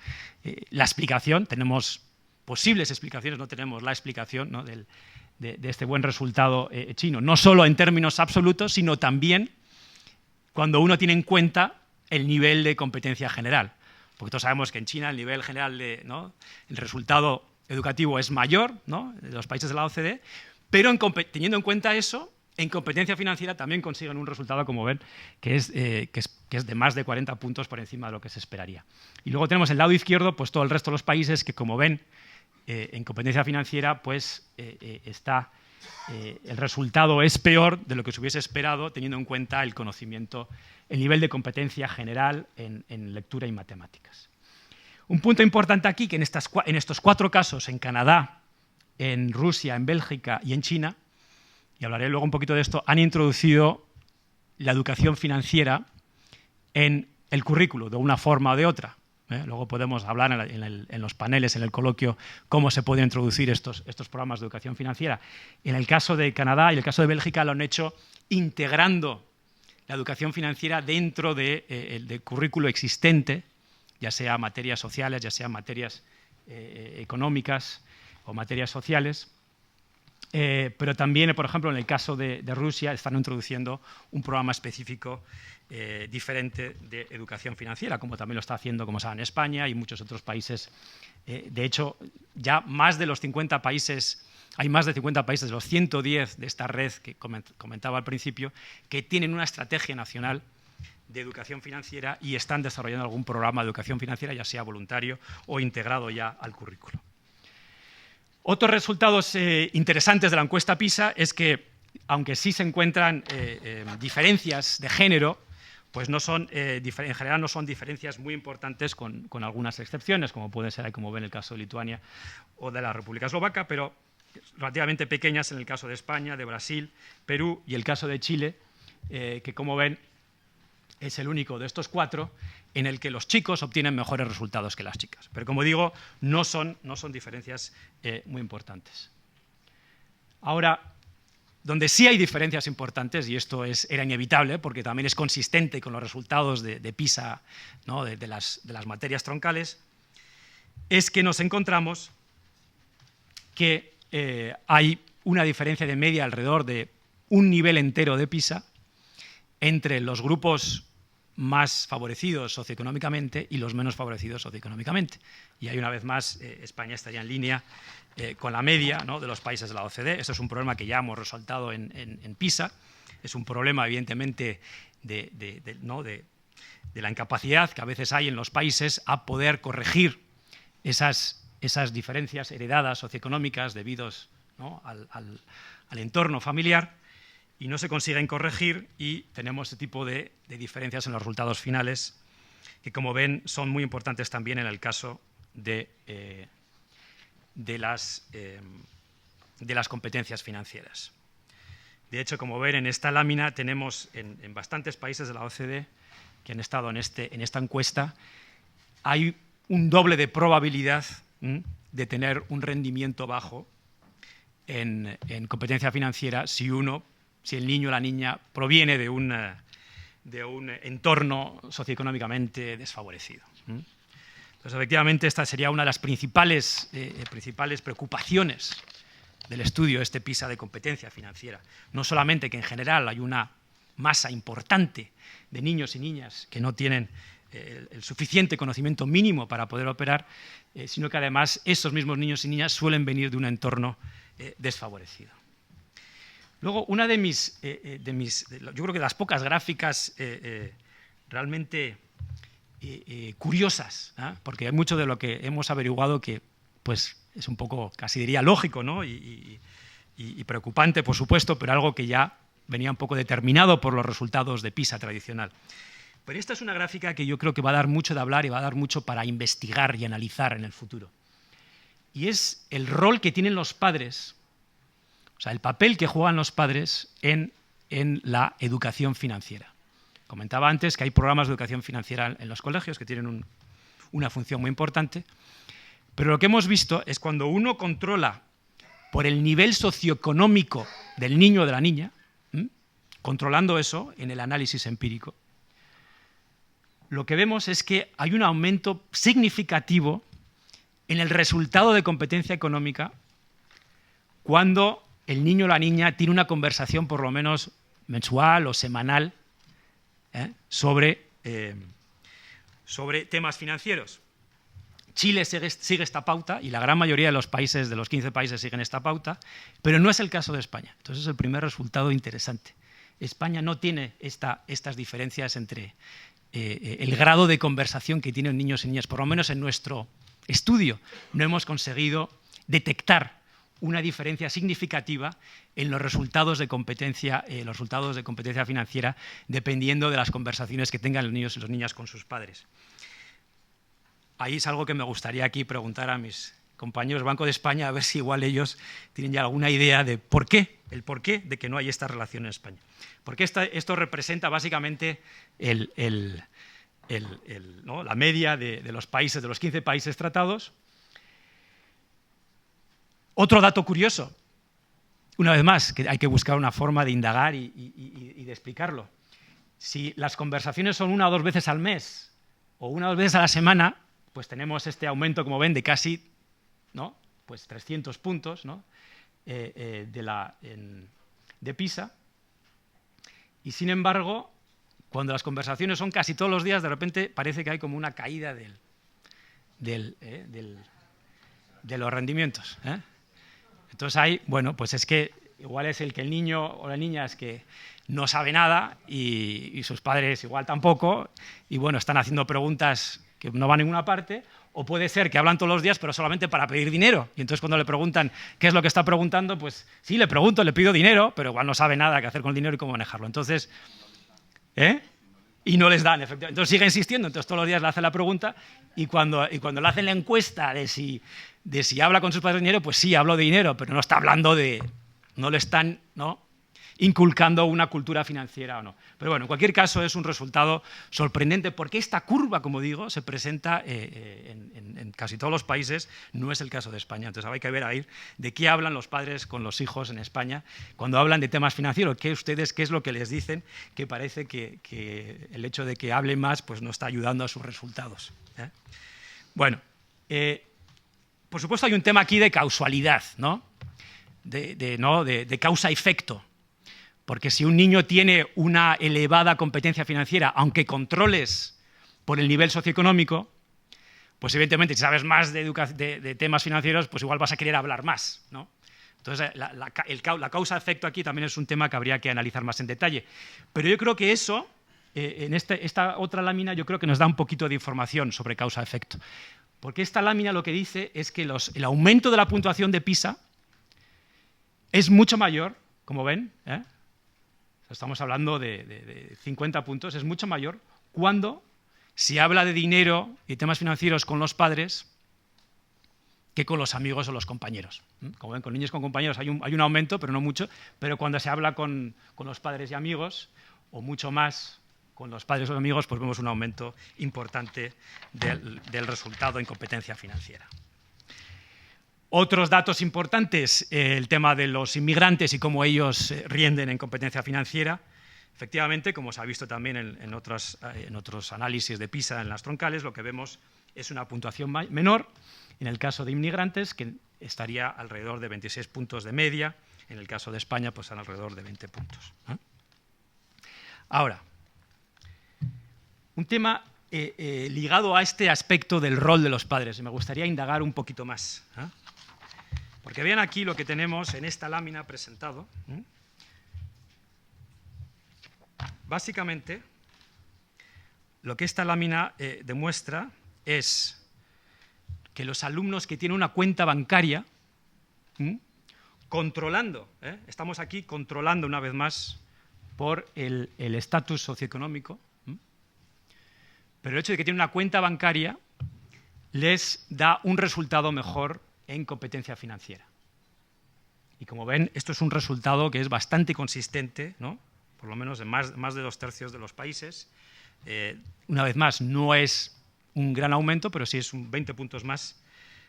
la explicación, tenemos posibles explicaciones, no tenemos la explicación, ¿no? de este buen resultado chino, no solo en términos absolutos, sino también cuando uno tiene en cuenta el nivel de competencia general. Porque todos sabemos que en China el nivel general ¿no? el resultado educativo es mayor, ¿no? de los países de la OCDE, pero teniendo en cuenta eso, en competencia financiera también consiguen un resultado, como ven, que es de más de 40 puntos por encima de lo que se esperaría. Y luego tenemos el lado izquierdo, pues todo el resto de los países que, como ven, en competencia financiera, pues el resultado es peor de lo que se hubiese esperado, teniendo en cuenta el conocimiento, el nivel de competencia general en lectura y matemáticas. Un punto importante aquí, que en estos 4 casos, en Canadá, en Rusia, en Bélgica y en China, y hablaré luego un poquito de esto, han introducido la educación financiera en el currículo, de una forma o de otra. Luego podemos hablar en los paneles, en el coloquio, cómo se pueden introducir estos programas de educación financiera. En el caso de Canadá y el caso de Bélgica lo han hecho integrando la educación financiera dentro del currículo existente, ya sea materias sociales, ya sea materias económicas o materias sociales. Pero también, por ejemplo, en el caso de Rusia, están introduciendo un programa específico diferente de educación financiera, como también lo está haciendo, como saben, España y muchos otros países. De hecho, ya más de los 50 países, hay más de 50 países de los 110 de esta red que comentaba al principio, que tienen una estrategia nacional de educación financiera y están desarrollando algún programa de educación financiera, ya sea voluntario o integrado ya al currículo. Otros resultados interesantes de la encuesta PISA es que, aunque sí se encuentran diferencias de género, pues no son, en general no son diferencias muy importantes con algunas excepciones, como puede ser, como ven, el caso de Lituania o de la República Eslovaca, pero relativamente pequeñas en el caso de España, de Brasil, Perú y el caso de Chile, que como ven es el único de estos 4 en el que los chicos obtienen mejores resultados que las chicas. Pero como digo, no son diferencias muy importantes. Ahora, donde sí hay diferencias importantes, y esto era inevitable porque también es consistente con los resultados de PISA, ¿no? de las materias troncales, es que nos encontramos que hay una diferencia de media alrededor de un nivel entero de PISA entre los grupos más favorecidos socioeconómicamente y los menos favorecidos socioeconómicamente. Y ahí, una vez más, España estaría en línea con la media, ¿no? de los países de la OCDE. Esto es un problema que ya hemos resaltado en PISA. Es un problema, evidentemente, de la incapacidad que a veces hay en los países a poder corregir esas diferencias heredadas socioeconómicas debidos, ¿no? al entorno familiar, y no se consiguen corregir, y tenemos este tipo de diferencias en los resultados finales que, como ven, son muy importantes también en el caso de las competencias financieras. De hecho, como ven en esta lámina, tenemos en bastantes países de la OCDE que han estado en esta encuesta, hay un doble de probabilidad de tener un rendimiento bajo en competencia financiera si el niño o la niña proviene de un entorno socioeconómicamente desfavorecido. Entonces, efectivamente, esta sería una de las principales preocupaciones del estudio este PISA de competencia financiera. No solamente que en general hay una masa importante de niños y niñas que no tienen el suficiente conocimiento mínimo para poder operar, sino que además esos mismos niños y niñas suelen venir de un entorno desfavorecido. Luego, una yo creo que de las pocas gráficas realmente curiosas, porque hay mucho de lo que hemos averiguado que pues, es un poco, casi diría, lógico, ¿no? y preocupante, por supuesto, pero algo que ya venía un poco determinado por los resultados de PISA tradicional. Pero esta es una gráfica que yo creo que va a dar mucho de hablar y va a dar mucho para investigar y analizar en el futuro. Y es el rol que tienen los padres, o sea, el papel que juegan los padres en la educación financiera. Comentaba antes que hay programas de educación financiera en los colegios que tienen una función muy importante, pero lo que hemos visto es cuando uno controla por el nivel socioeconómico del niño o de la niña, controlando eso en el análisis empírico, lo que vemos es que hay un aumento significativo en el resultado de competencia económica cuando el niño o la niña tiene una conversación por lo menos mensual o semanal sobre temas financieros. Chile sigue esta pauta y la gran mayoría de los países, de los 15 países, siguen esta pauta, pero no es el caso de España. Entonces es el primer resultado interesante. España no tiene estas diferencias entre el grado de conversación que tienen niños y niñas. Por lo menos en nuestro estudio no hemos conseguido detectar una diferencia significativa en los resultados de competencia financiera, dependiendo de las conversaciones que tengan los niños y las niñas con sus padres. Ahí es algo que me gustaría aquí preguntar a mis compañeros Banco de España, a ver si igual ellos tienen ya alguna idea de el porqué de que no hay esta relación en España. Porque esto representa básicamente la media de los países, de los 15 países tratados. Otro dato curioso, una vez más, que hay que buscar una forma de indagar y de explicarlo. Si las conversaciones son 1 o 2 veces al mes o 1 o 2 veces a la semana, pues tenemos este aumento, como ven, de casi, ¿no?, pues 300 puntos, ¿no?, de PISA. Y sin embargo, cuando las conversaciones son casi todos los días, de repente parece que hay como una caída de los rendimientos. Entonces bueno, pues es que igual es el niño o la niña es que no sabe nada y sus padres igual tampoco, y bueno, están haciendo preguntas que no van a ninguna parte, o puede ser que hablan todos los días pero solamente para pedir dinero, y entonces cuando le preguntan qué es lo que está preguntando, pues sí, le pregunto, le pido dinero, pero igual no sabe nada qué hacer con el dinero y cómo manejarlo. Entonces, y no les dan, efectivamente. Entonces sigue insistiendo, entonces todos los días le hace la pregunta, y cuando le hacen la encuesta de si habla con sus padres de dinero, pues sí, hablo de dinero, pero no está hablando no le están, ¿no?, inculcando una cultura financiera o no. Pero bueno, en cualquier caso es un resultado sorprendente porque esta curva, como digo, se presenta en casi todos los países, no es el caso de España. Entonces hay que ver ahí de qué hablan los padres con los hijos en España cuando hablan de temas financieros, qué es lo que les dicen, que parece que el hecho de que hablen más pues no está ayudando a sus resultados. Bueno, por supuesto hay un tema aquí de causalidad, ¿no?, de causa-efecto. Porque si un niño tiene una elevada competencia financiera, aunque controles por el nivel socioeconómico, pues evidentemente si sabes más de temas financieros, pues igual vas a querer hablar más, ¿no? Entonces la causa-efecto aquí también es un tema que habría que analizar más en detalle. Pero yo creo que eso, en esta otra lámina, yo creo que nos da un poquito de información sobre causa-efecto. Porque esta lámina lo que dice es que el aumento de la puntuación de PISA es mucho mayor, como ven, estamos hablando de 50 puntos, es mucho mayor cuando se habla de dinero y temas financieros con los padres que con los amigos o los compañeros. Como ven, con niños con compañeros hay un aumento, pero no mucho, pero cuando se habla con los padres y amigos, o mucho más con los padres o amigos, pues vemos un aumento importante del resultado en competencia financiera. Otros datos importantes, el tema de los inmigrantes y cómo ellos rinden en competencia financiera. Efectivamente, como se ha visto también en otros análisis de PISA en las troncales, lo que vemos es una puntuación menor en el caso de inmigrantes, que estaría alrededor de 26 puntos de media. En el caso de España, pues alrededor de 20 puntos. Ahora, un tema ligado a este aspecto del rol de los padres, y me gustaría indagar un poquito más. Porque vean aquí lo que tenemos en esta lámina presentado. Básicamente, lo que esta lámina demuestra es que los alumnos que tienen una cuenta bancaria, controlando, estamos aquí controlando una vez más por el estatus socioeconómico, pero el hecho de que tienen una cuenta bancaria les da un resultado mejor en competencia financiera. Y como ven, esto es un resultado que es bastante consistente, ¿no? Por lo menos en más de 2/3 de los países. Una vez más, no es un gran aumento, pero sí es un 20 puntos más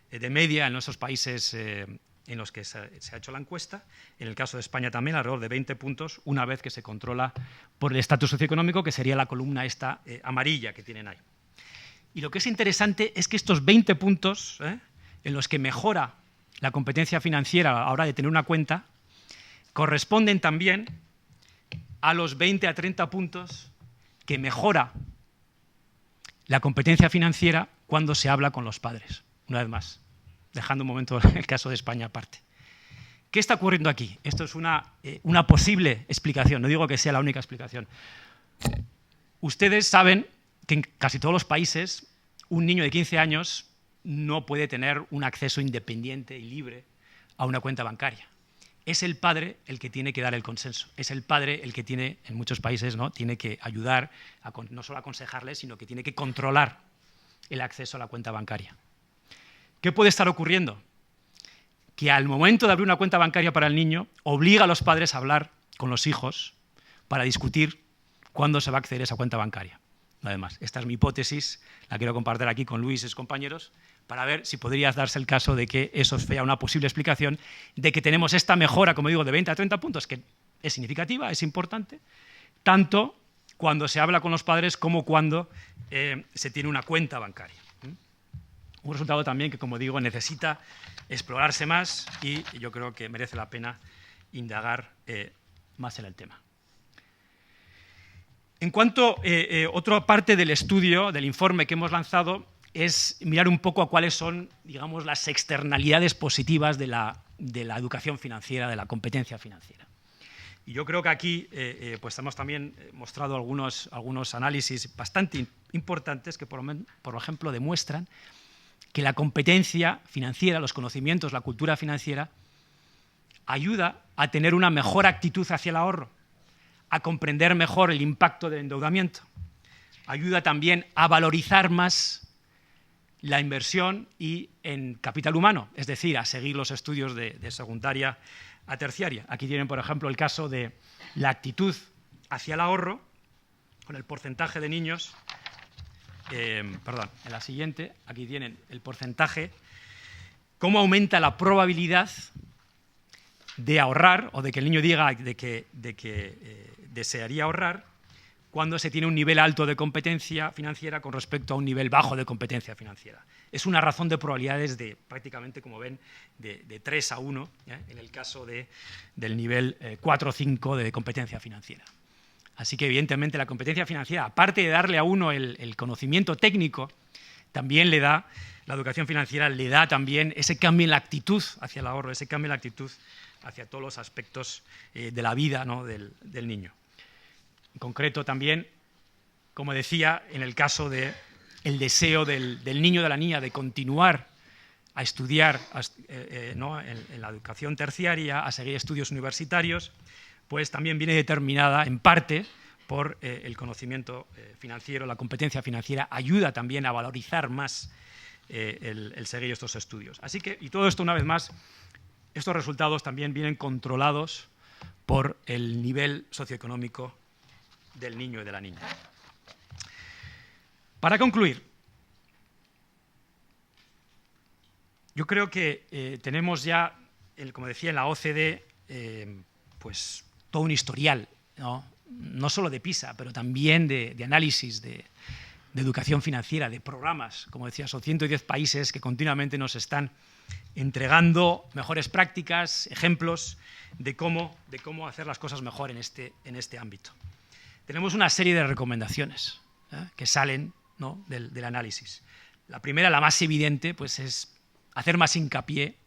de media en esos países en los que se ha hecho la encuesta. En el caso de España también, alrededor de 20 puntos, una vez que se controla por el estatus socioeconómico, que sería la columna esta amarilla que tienen ahí. Y lo que es interesante es que estos 20 puntos en los que mejora la competencia financiera a la hora de tener una cuenta, corresponden también a los 20 a 30 puntos que mejora la competencia financiera cuando se habla con los padres. Una vez más, dejando un momento el caso de España aparte. ¿Qué está ocurriendo aquí? Esto es una posible explicación, no digo que sea la única explicación. Ustedes saben que en casi todos los países un niño de 15 años no puede tener un acceso independiente y libre a una cuenta bancaria. Es el padre el que tiene que dar el consenso. Es el padre el que tiene, en muchos países, ¿no?, tiene que ayudar, no solo a aconsejarle, sino que tiene que controlar el acceso a la cuenta bancaria. ¿Qué puede estar ocurriendo? Que al momento de abrir una cuenta bancaria para el niño, obliga a los padres a hablar con los hijos para discutir cuándo se va a acceder a esa cuenta bancaria. Además, esta es mi hipótesis, la quiero compartir aquí con Luis y sus compañeros, para ver si podría darse el caso de que eso sea una posible explicación de que tenemos esta mejora, como digo, de 20 a 30 puntos, que es significativa, es importante, tanto cuando se habla con los padres como cuando se tiene una cuenta bancaria. Un resultado también que, como digo, necesita explorarse más y yo creo que merece la pena indagar más en el tema. En cuanto a otra parte del estudio, del informe que hemos lanzado, es mirar un poco a cuáles son, digamos, las externalidades positivas de la educación financiera, de la competencia financiera. Y yo creo que aquí pues hemos también mostrado algunos análisis bastante importantes que, por ejemplo, demuestran que la competencia financiera, los conocimientos, la cultura financiera, ayuda a tener una mejor actitud hacia el ahorro, a comprender mejor el impacto del endeudamiento, ayuda también a valorizar más la inversión y en capital humano, es decir, a seguir los estudios de secundaria a terciaria. Aquí tienen, por ejemplo, el caso de la actitud hacia el ahorro, con el porcentaje de niños, en la siguiente, aquí tienen el porcentaje, cómo aumenta la probabilidad de ahorrar, o de que el niño diga de que desearía ahorrar, cuando se tiene un nivel alto de competencia financiera con respecto a un nivel bajo de competencia financiera. Es una razón de probabilidades de prácticamente, como ven, de 3 a 1, en el caso del nivel 4 o 5 de competencia financiera. Así que, evidentemente, la competencia financiera, aparte de darle a uno el conocimiento técnico, también le da, la educación financiera le da también ese cambio en la actitud hacia el ahorro, ese cambio en la actitud hacia todos los aspectos de la vida, ¿no?, del niño. En concreto también, como decía, en el caso del deseo del niño o de la niña de continuar a estudiar ¿no?, en la educación terciaria, a seguir estudios universitarios, pues también viene determinada en parte por el conocimiento financiero, la competencia financiera, ayuda también a valorizar más el seguir estos estudios. Así que, y todo esto una vez más, estos resultados también vienen controlados por el nivel socioeconómico del niño y de la niña. Para concluir, yo creo que tenemos ya, como decía, en la OCDE, pues todo un historial, no solo de PISA, pero también de análisis de educación financiera, de programas. Como decía, son 110 países que continuamente nos están entregando mejores prácticas, ejemplos de cómo hacer las cosas mejor en este ámbito. Tenemos una serie de recomendaciones que salen, ¿no?, del análisis. La primera, la más evidente, pues es hacer más hincapié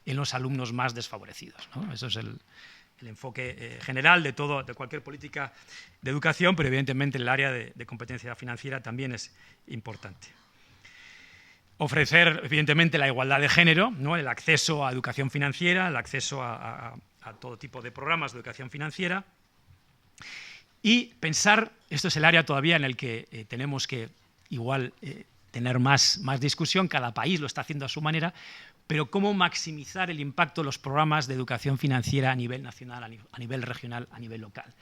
en los alumnos más desfavorecidos, ¿no? Eso es el enfoque general de cualquier política de educación, pero evidentemente en el área de competencia financiera también es importante. Ofrecer, evidentemente, la igualdad de género, ¿no?, el acceso a educación financiera, el acceso a todo tipo de programas de educación financiera, y pensar, esto es el área todavía en el que tenemos que igual tener más discusión, cada país lo está haciendo a su manera, pero cómo maximizar el impacto de los programas de educación financiera a nivel nacional, a nivel regional, a nivel local.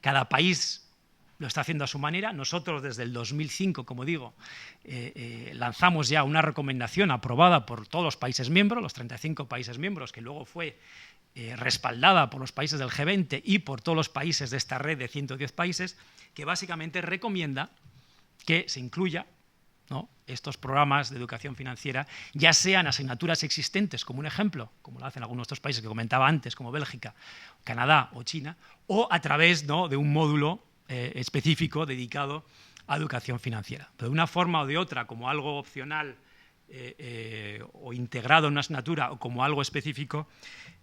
Cada país lo está haciendo a su manera. Nosotros desde el 2005, como digo, lanzamos ya una recomendación aprobada por todos los países miembros, los 35 países miembros, que luego fue respaldada por los países del G20 y por todos los países de esta red de 110 países, que básicamente recomienda que se incluya, ¿no?, estos programas de educación financiera, ya sean asignaturas existentes, como un ejemplo, como lo hacen algunos de estos países que comentaba antes, como Bélgica, Canadá o China, o a través, ¿no?, de un módulo específico dedicado a educación financiera. Pero de una forma o de otra, como algo opcional o integrado en una asignatura o como algo específico,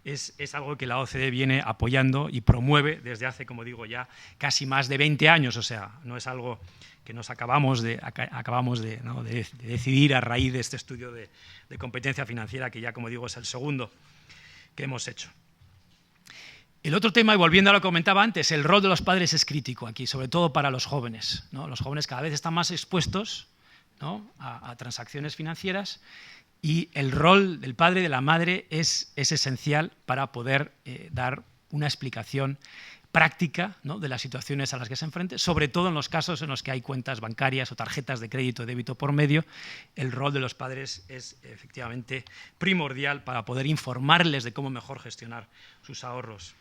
es algo que la OCDE viene apoyando y promueve desde hace, como digo, ya casi más de 20 años. O sea, no es algo que nos acabamos de decidir a raíz de este estudio de competencia financiera, que ya, como digo, es el segundo que hemos hecho. El otro tema, y volviendo a lo que comentaba antes, el rol de los padres es crítico aquí, sobre todo para los jóvenes, ¿no? Los jóvenes cada vez están más expuestos, ¿no?, a transacciones financieras, y el rol del padre y de la madre es esencial para poder dar una explicación práctica, ¿no?, de las situaciones a las que se enfrenten, sobre todo en los casos en los que hay cuentas bancarias o tarjetas de crédito o débito por medio. El rol de los padres es efectivamente primordial para poder informarles de cómo mejor gestionar sus ahorros.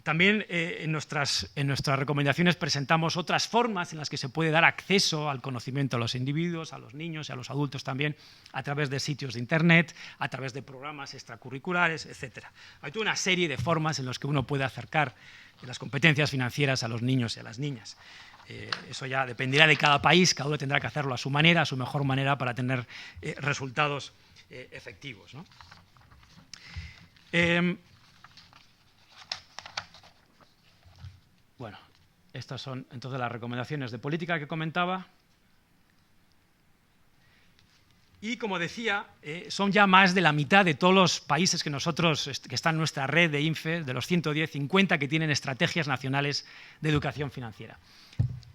También en nuestras recomendaciones presentamos otras formas en las que se puede dar acceso al conocimiento a los individuos, a los niños y a los adultos también, a través de sitios de Internet, a través de programas extracurriculares, etc. Hay toda una serie de formas en las que uno puede acercar las competencias financieras a los niños y a las niñas. Eso ya dependerá de cada país, cada uno tendrá que hacerlo a su manera, a su mejor manera, para tener resultados efectivos, ¿no? Bueno, estas son entonces las recomendaciones de política que comentaba. Y como decía, son ya más de la mitad de todos los países que están en nuestra red de INFE, de los 110, 50 que tienen estrategias nacionales de educación financiera.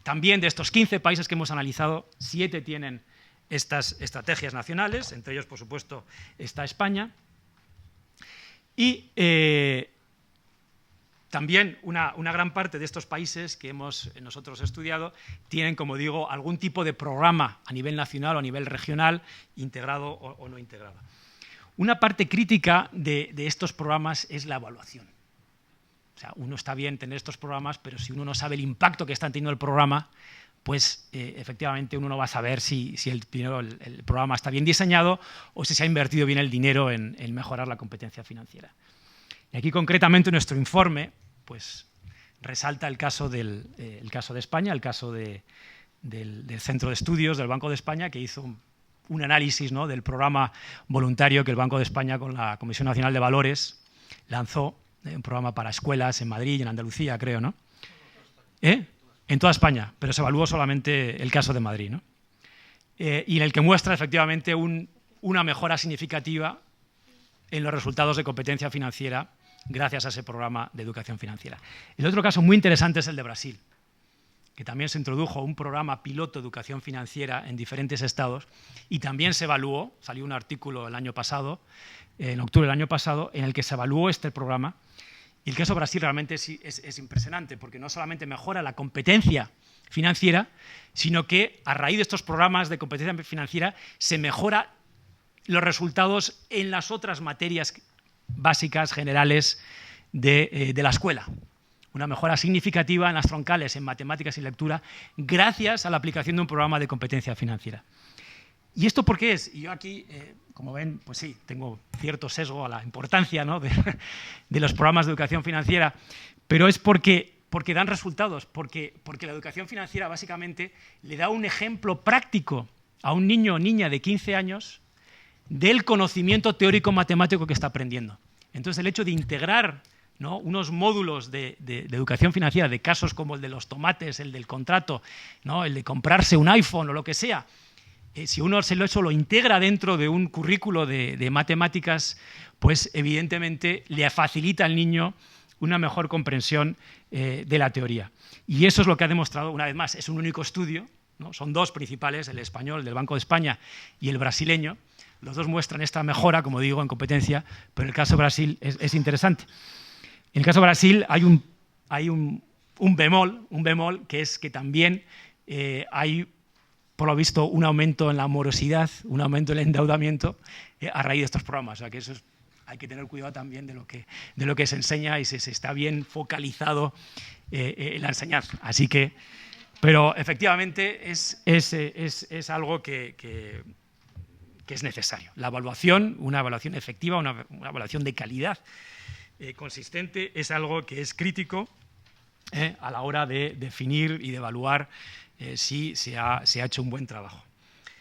También de estos 15 países que hemos analizado, 7 tienen estas estrategias nacionales, entre ellos, por supuesto, está España. Y también una gran parte de estos países que hemos nosotros estudiado tienen, como digo, algún tipo de programa a nivel nacional o a nivel regional, integrado o no integrado. Una parte crítica de estos programas es la evaluación. O sea, uno está bien tener estos programas, pero si uno no sabe el impacto que está teniendo el programa, pues efectivamente uno no va a saber si el programa está bien diseñado o si se ha invertido bien el dinero en mejorar la competencia financiera. Y aquí concretamente nuestro informe pues, resalta el caso de España, el caso del Centro de Estudios del Banco de España, que hizo un análisis, ¿no?, del programa voluntario que el Banco de España con la Comisión Nacional de Valores lanzó, un programa para escuelas en Madrid y en Andalucía, creo, ¿no? En toda España, pero se evaluó solamente el caso de Madrid, ¿no? Y en el que muestra efectivamente una mejora significativa en los resultados de competencia financiera gracias a ese programa de educación financiera. El otro caso muy interesante es el de Brasil, que también se introdujo un programa piloto de educación financiera en diferentes estados y también se evaluó, salió un artículo el año pasado, en octubre del año pasado, en el que se evaluó este programa. Y el caso de Brasil realmente es impresionante, porque no solamente mejora la competencia financiera, sino que a raíz de estos programas de competencia financiera se mejora los resultados en las otras materias básicas, generales de la escuela. una mejora significativa en las troncales, en matemáticas y lectura, gracias a la aplicación de un programa de competencia financiera. ¿Y esto por qué es? Y yo aquí, como ven, pues sí, tengo cierto sesgo a la importancia, ¿no?, de los programas de educación financiera, pero es porque dan resultados, porque la educación financiera básicamente le da un ejemplo práctico a un niño o niña de 15 años del conocimiento teórico matemático que está aprendiendo. Entonces, el hecho de integrar, ¿no?, unos módulos de educación financiera, de casos como el de los tomates, el del contrato, ¿no?, el de comprarse un iPhone o lo que sea, si uno eso lo integra dentro de un currículo de matemáticas, pues evidentemente le facilita al niño una mejor comprensión de la teoría. Y eso es lo que ha demostrado, una vez más, es un único estudio, ¿no? Son dos principales, el español del Banco de España y el brasileño. Los dos muestran esta mejora, como digo, en competencia, pero en el caso de Brasil es interesante. En el caso de Brasil hay un bemol, que es que también hay, por lo visto, un aumento en la morosidad, un aumento en el endeudamiento a raíz de estos programas. O sea, que eso hay que tener cuidado también de lo que se enseña y se está bien focalizado en la enseñanza. Así que, pero efectivamente es algo que es necesario. La evaluación, una evaluación efectiva, una evaluación de calidad consistente, es algo que es crítico a la hora de definir y de evaluar si se ha hecho un buen trabajo.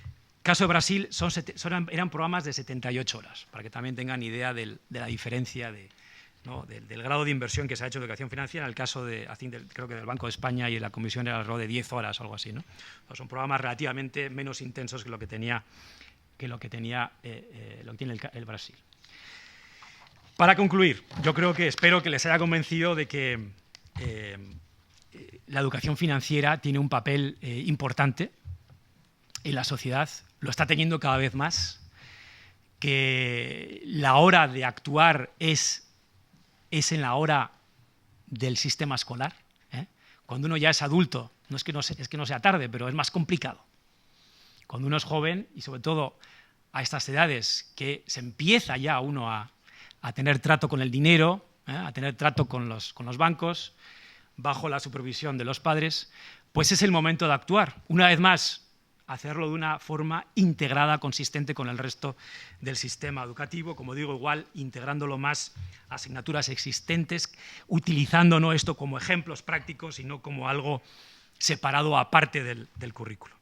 En el caso de Brasil eran programas de 78 horas, para que también tengan idea de la diferencia del grado de inversión que se ha hecho en educación financiera. En el caso creo que del Banco de España y la Comisión era alrededor de 10 horas o algo así, ¿no? Son programas relativamente menos intensos que lo que tiene el Brasil. Para concluir, espero que les haya convencido de que la educación financiera tiene un papel importante en la sociedad, lo está teniendo cada vez más, que la hora de actuar es en la hora del sistema escolar. Cuando uno ya es adulto, es que no sea tarde, pero es más complicado. Cuando uno es joven, y sobre todo a estas edades que se empieza ya uno a tener trato con el dinero, a tener trato con los bancos, bajo la supervisión de los padres, pues es el momento de actuar. Una vez más, hacerlo de una forma integrada, consistente con el resto del sistema educativo, como digo, igual integrándolo más a asignaturas existentes, utilizando no esto como ejemplos prácticos, sino como algo separado aparte del currículo.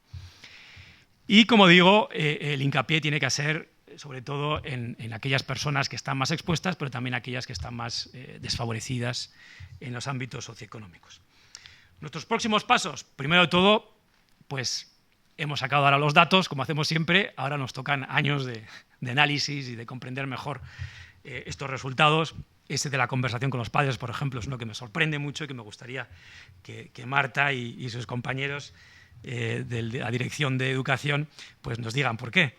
Y como digo, el hincapié tiene que ser sobre todo en aquellas personas que están más expuestas, pero también aquellas que están más desfavorecidas en los ámbitos socioeconómicos. Nuestros próximos pasos, primero de todo, pues hemos sacado ahora los datos, como hacemos siempre, ahora nos tocan años de análisis y de comprender mejor estos resultados. Ese de la conversación con los padres, por ejemplo, es uno que me sorprende mucho y que me gustaría que Marta y sus compañeros de la Dirección de Educación pues nos digan por qué.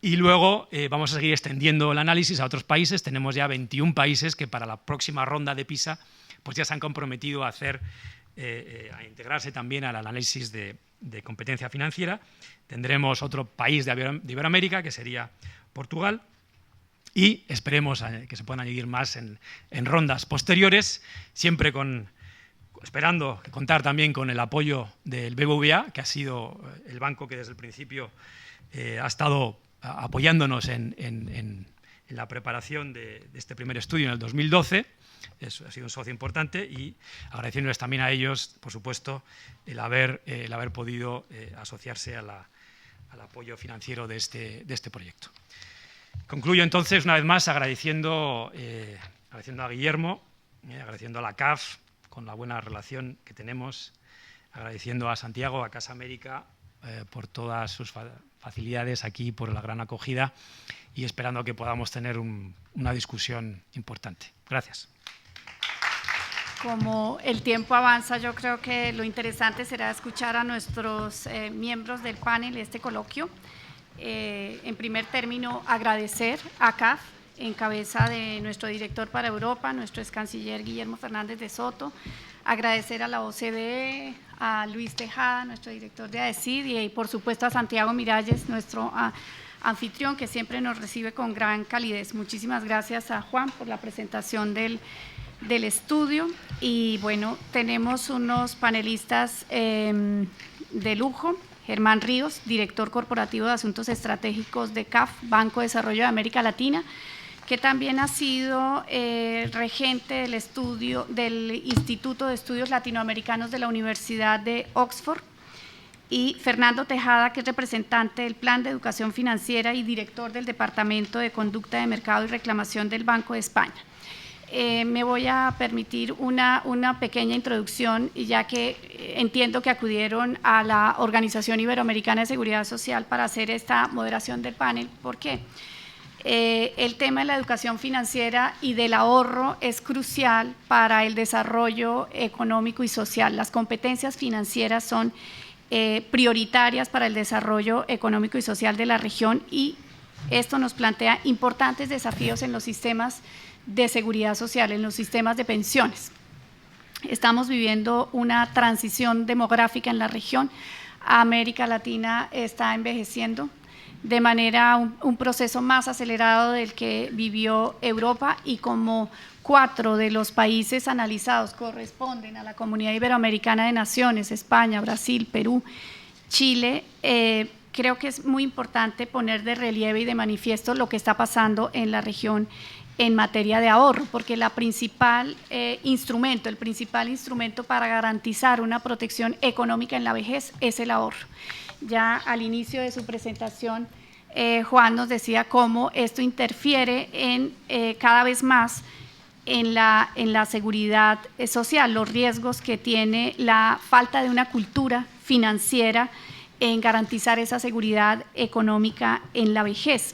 Y luego vamos a seguir extendiendo el análisis a otros países. Tenemos ya 21 países que para la próxima ronda de PISA pues ya se han comprometido a integrarse también al análisis de competencia financiera. Tendremos otro país de Iberoamérica, que sería Portugal, y esperemos que se puedan añadir más en rondas posteriores, siempre esperando contar también con el apoyo del BBVA, que ha sido el banco que desde el principio ha estado apoyándonos en la preparación de este primer estudio en el 2012. Eso ha sido un socio importante, y agradeciéndoles también a ellos, por supuesto, el haber podido asociarse al apoyo financiero de este proyecto. Concluyo entonces, una vez más, agradeciendo a Guillermo, agradeciendo a la CAF, con la buena relación que tenemos, agradeciendo a Santiago, a Casa América, por todas sus facilidades aquí, por la gran acogida, y esperando que podamos tener una discusión importante. Gracias. Como el tiempo avanza, yo creo que lo interesante será escuchar a nuestros miembros del panel de este coloquio. En primer término, agradecer a CAF, en cabeza de nuestro director para Europa, nuestro ex canciller Guillermo Fernández de Soto, agradecer a la OCDE, a Luis Tejada, nuestro director de ADECID, y por supuesto a Santiago Miralles, nuestro anfitrión, que siempre nos recibe con gran calidez. Muchísimas gracias a Juan por la presentación del del estudio. Y bueno, tenemos unos panelistas de lujo. Germán Ríos, director corporativo de Asuntos Estratégicos de CAF, Banco de Desarrollo de América Latina, que también ha sido regente del estudio del Instituto de Estudios Latinoamericanos de la Universidad de Oxford, y Fernando Tejada, que es representante del Plan de Educación Financiera y director del Departamento de Conducta de Mercado y Reclamación del Banco de España. Me voy a permitir una pequeña introducción, ya que entiendo que acudieron a la Organización Iberoamericana de Seguridad Social para hacer esta moderación del panel. ¿Por qué? El tema de la educación financiera y del ahorro es crucial para el desarrollo económico y social. Las competencias financieras son prioritarias para el desarrollo económico y social de la región, y esto nos plantea importantes desafíos en los sistemas de seguridad social, en los sistemas de pensiones. Estamos viviendo una transición demográfica en la región. América Latina está envejeciendo de manera un proceso más acelerado del que vivió Europa, y como 4 de los países analizados corresponden a la Comunidad Iberoamericana de Naciones, España, Brasil, Perú, Chile, creo que es muy importante poner de relieve y de manifiesto lo que está pasando en la región en materia de ahorro, porque el principal instrumento para garantizar una protección económica en la vejez es el ahorro. Ya al inicio de su presentación, Juan nos decía cómo esto interfiere cada vez más en la seguridad social, los riesgos que tiene la falta de una cultura financiera en garantizar esa seguridad económica en la vejez.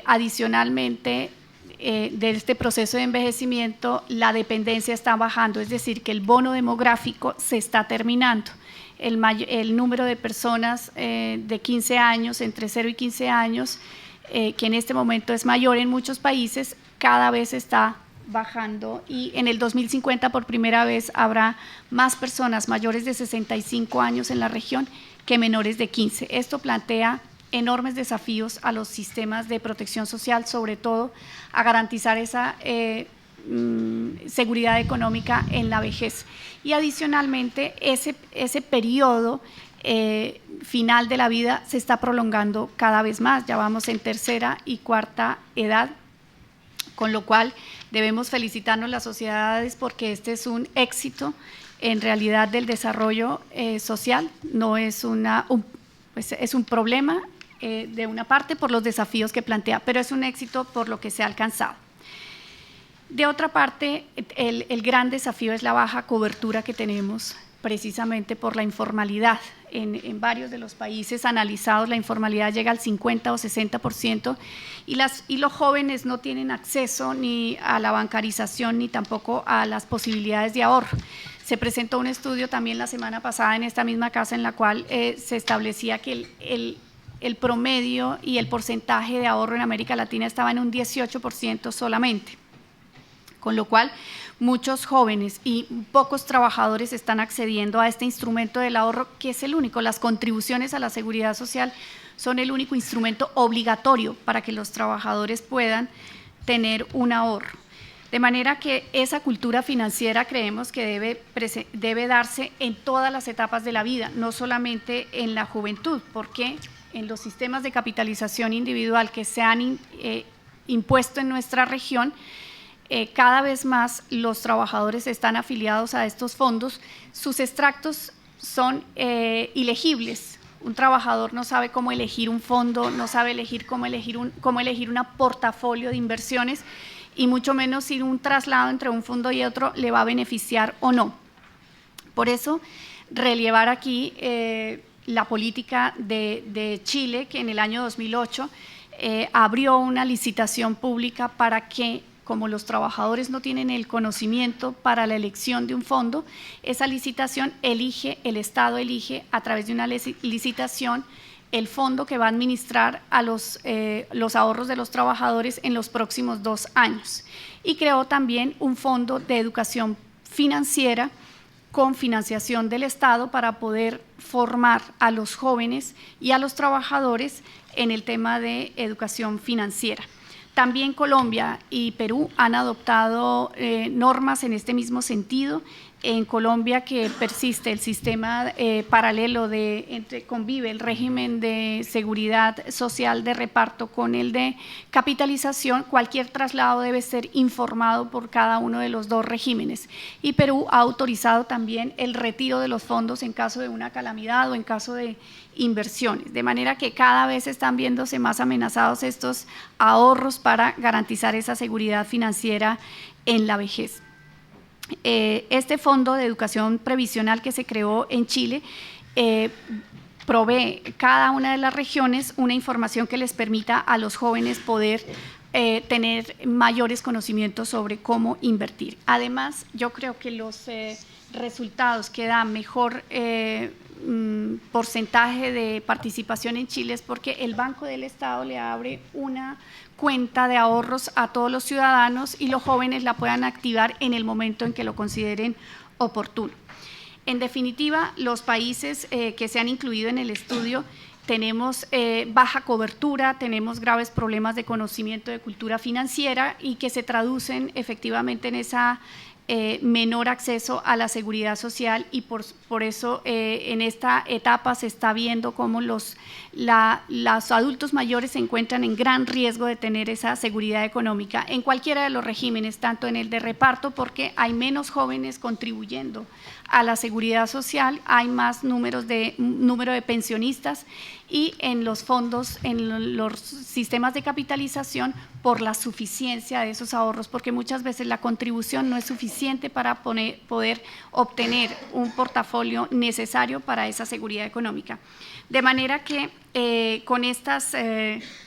Adicionalmente, de este proceso de envejecimiento, la dependencia está bajando, es decir, que el bono demográfico se está terminando. El número de personas de 15 años, entre 0 y 15 años, que en este momento es mayor en muchos países, cada vez está bajando, y en el 2050 por primera vez habrá más personas mayores de 65 años en la región que menores de 15. Esto plantea enormes desafíos a los sistemas de protección social, sobre todo a garantizar esa seguridad económica en la vejez. Y adicionalmente, ese periodo final de la vida se está prolongando cada vez más, ya vamos en tercera y cuarta edad, con lo cual debemos felicitarnos las sociedades porque este es un éxito en realidad del desarrollo social, no es es un problema de una parte por los desafíos que plantea, pero es un éxito por lo que se ha alcanzado. De otra parte, el gran desafío es la baja cobertura que tenemos precisamente por la informalidad. En varios de los países analizados la informalidad llega al 50 o 60%, y los jóvenes no tienen acceso ni a la bancarización ni tampoco a las posibilidades de ahorro. Se presentó un estudio también la semana pasada en esta misma casa en la cual se establecía que el promedio y el porcentaje de ahorro en América Latina estaba en un 18% solamente, con lo cual muchos jóvenes y pocos trabajadores están accediendo a este instrumento del ahorro, que es el único. Las contribuciones a la seguridad social son el único instrumento obligatorio para que los trabajadores puedan tener un ahorro. De manera que esa cultura financiera creemos que debe darse en todas las etapas de la vida, no solamente en la juventud, porque en los sistemas de capitalización individual que se han impuesto en nuestra región, cada vez más los trabajadores están afiliados a estos fondos. Sus extractos son ilegibles. Un trabajador no sabe cómo elegir un fondo, no sabe cómo elegir una portafolio de inversiones, y mucho menos si un traslado entre un fondo y otro le va a beneficiar o no. Por eso, relevar aquí la política de Chile, que en el año 2008 abrió una licitación pública para que, como los trabajadores no tienen el conocimiento para la elección de un fondo, esa licitación el Estado elige a través de una licitación el fondo que va a administrar a los ahorros de los trabajadores en los próximos 2 años. Y creó también un fondo de educación financiera con financiación del Estado para poder formar a los jóvenes y a los trabajadores en el tema de educación financiera. También Colombia y Perú han adoptado normas en este mismo sentido. En Colombia, que persiste el sistema paralelo convive el régimen de seguridad social de reparto con el de capitalización, cualquier traslado debe ser informado por cada uno de los dos regímenes. Y Perú ha autorizado también el retiro de los fondos en caso de una calamidad o en caso de inversiones, de manera que cada vez están viéndose más amenazados estos ahorros para garantizar esa seguridad financiera en la vejez. Este Fondo de Educación Previsional que se creó en Chile provee cada una de las regiones una información que les permita a los jóvenes poder tener mayores conocimientos sobre cómo invertir. Además, yo creo que los resultados que da mejor porcentaje de participación en Chile es porque el Banco del Estado le abre una cuenta de ahorros a todos los ciudadanos y los jóvenes la puedan activar en el momento en que lo consideren oportuno. En definitiva, los países que se han incluido en el estudio tenemos baja cobertura, tenemos graves problemas de conocimiento de cultura financiera y que se traducen efectivamente en esa menor acceso a la seguridad social, y por eso en esta etapa se está viendo cómo los adultos mayores se encuentran en gran riesgo de tener esa seguridad económica en cualquiera de los regímenes, tanto en el de reparto, porque hay menos jóvenes contribuyendo a la seguridad social, hay más número de pensionistas, y en los fondos, en los sistemas de capitalización, por la suficiencia de esos ahorros, porque muchas veces la contribución no es suficiente para poder obtener un portafolio necesario para esa seguridad económica. De manera que con estos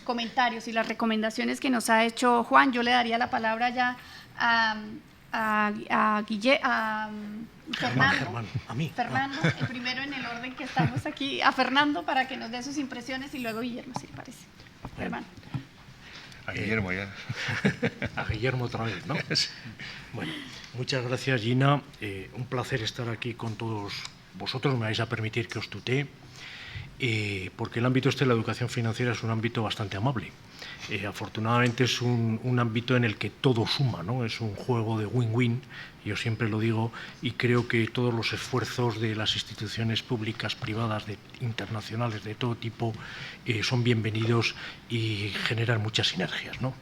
comentarios y las recomendaciones que nos ha hecho Juan, yo le daría la palabra ya a Fernando, a mí. Fernando, el primero en el orden que estamos aquí, a Fernando para que nos dé sus impresiones, y luego Guillermo, si le parece. Hermano. A Guillermo ya. A Guillermo otra vez, ¿no? Bueno, muchas gracias, Gina. Un placer estar aquí con todos vosotros. Me vais a permitir que os tutee, porque el ámbito de la educación financiera es un ámbito bastante amable. Afortunadamente es un ámbito en el que todo suma, ¿no? Es un juego de win-win, yo siempre lo digo, y creo que todos los esfuerzos de las instituciones públicas, privadas, internacionales, de todo tipo, son bienvenidos y generan muchas sinergias, ¿no?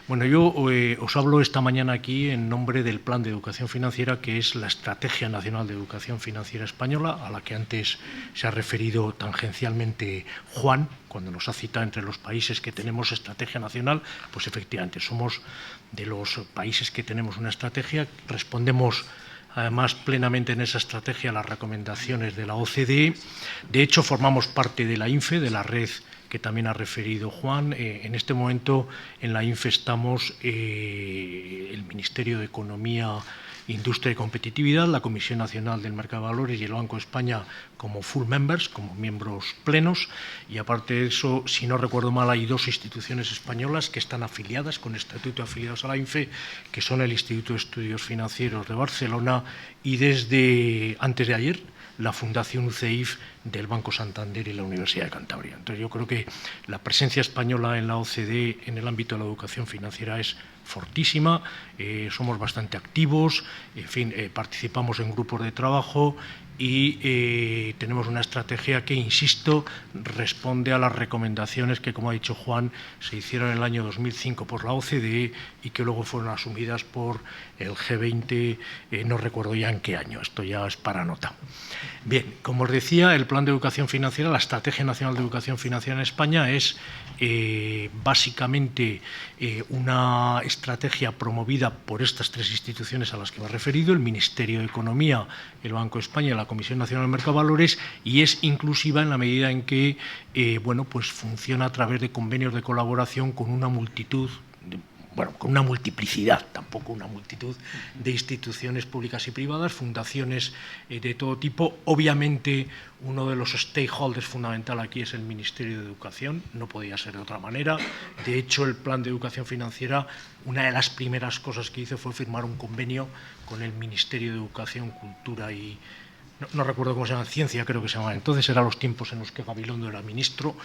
Bueno, yo os hablo esta mañana aquí en nombre del Plan de Educación Financiera, que es la Estrategia Nacional de Educación Financiera Española, a la que antes se ha referido tangencialmente Juan, cuando nos ha citado entre los países que tenemos estrategia nacional. Pues efectivamente somos de los países que tenemos una estrategia, respondemos además plenamente en esa estrategia a las recomendaciones de la OCDE. De hecho, formamos parte de la INFE, de la red que también ha referido Juan. En este momento en la INFE estamos el Ministerio de Economía, Industria y Competitividad, la Comisión Nacional del Mercado de Valores y el Banco de España como full members, como miembros plenos, y aparte de eso, si no recuerdo mal, hay dos instituciones españolas que están afiliadas, con estatuto afiliados a la INFE, que son el Instituto de Estudios Financieros de Barcelona y desde antes de ayer la Fundación UCEIF del Banco Santander y la Universidad de Cantabria. Entonces yo creo que la presencia española en la OCDE en el ámbito de la educación financiera es fortísima, somos bastante activos, en fin, participamos en grupos de trabajo y tenemos una estrategia que, insisto, responde a las recomendaciones que, como ha dicho Juan, se hicieron en el año 2005 por la OCDE y que luego fueron asumidas por el G20, no recuerdo ya en qué año, esto ya es para nota. Bien, como os decía, el Plan de Educación Financiera, la Estrategia Nacional de Educación Financiera en España es básicamente una estrategia promovida por estas tres instituciones a las que me he referido, el Ministerio de Economía, el Banco de España y la Comisión Nacional del Mercado de Valores, y es inclusiva en la medida en que pues funciona a través de convenios de colaboración con una multitud, con una multiplicidad, tampoco una multitud de instituciones públicas y privadas, fundaciones de todo tipo. Obviamente, uno de los stakeholders fundamental aquí es el Ministerio de Educación, no podía ser de otra manera. De hecho, el Plan de Educación Financiera, una de las primeras cosas que hizo fue firmar un convenio con el Ministerio de Educación, Cultura y no recuerdo cómo se llama, Ciencia creo que se llama, entonces eran los tiempos en los que Gabilondo era ministro,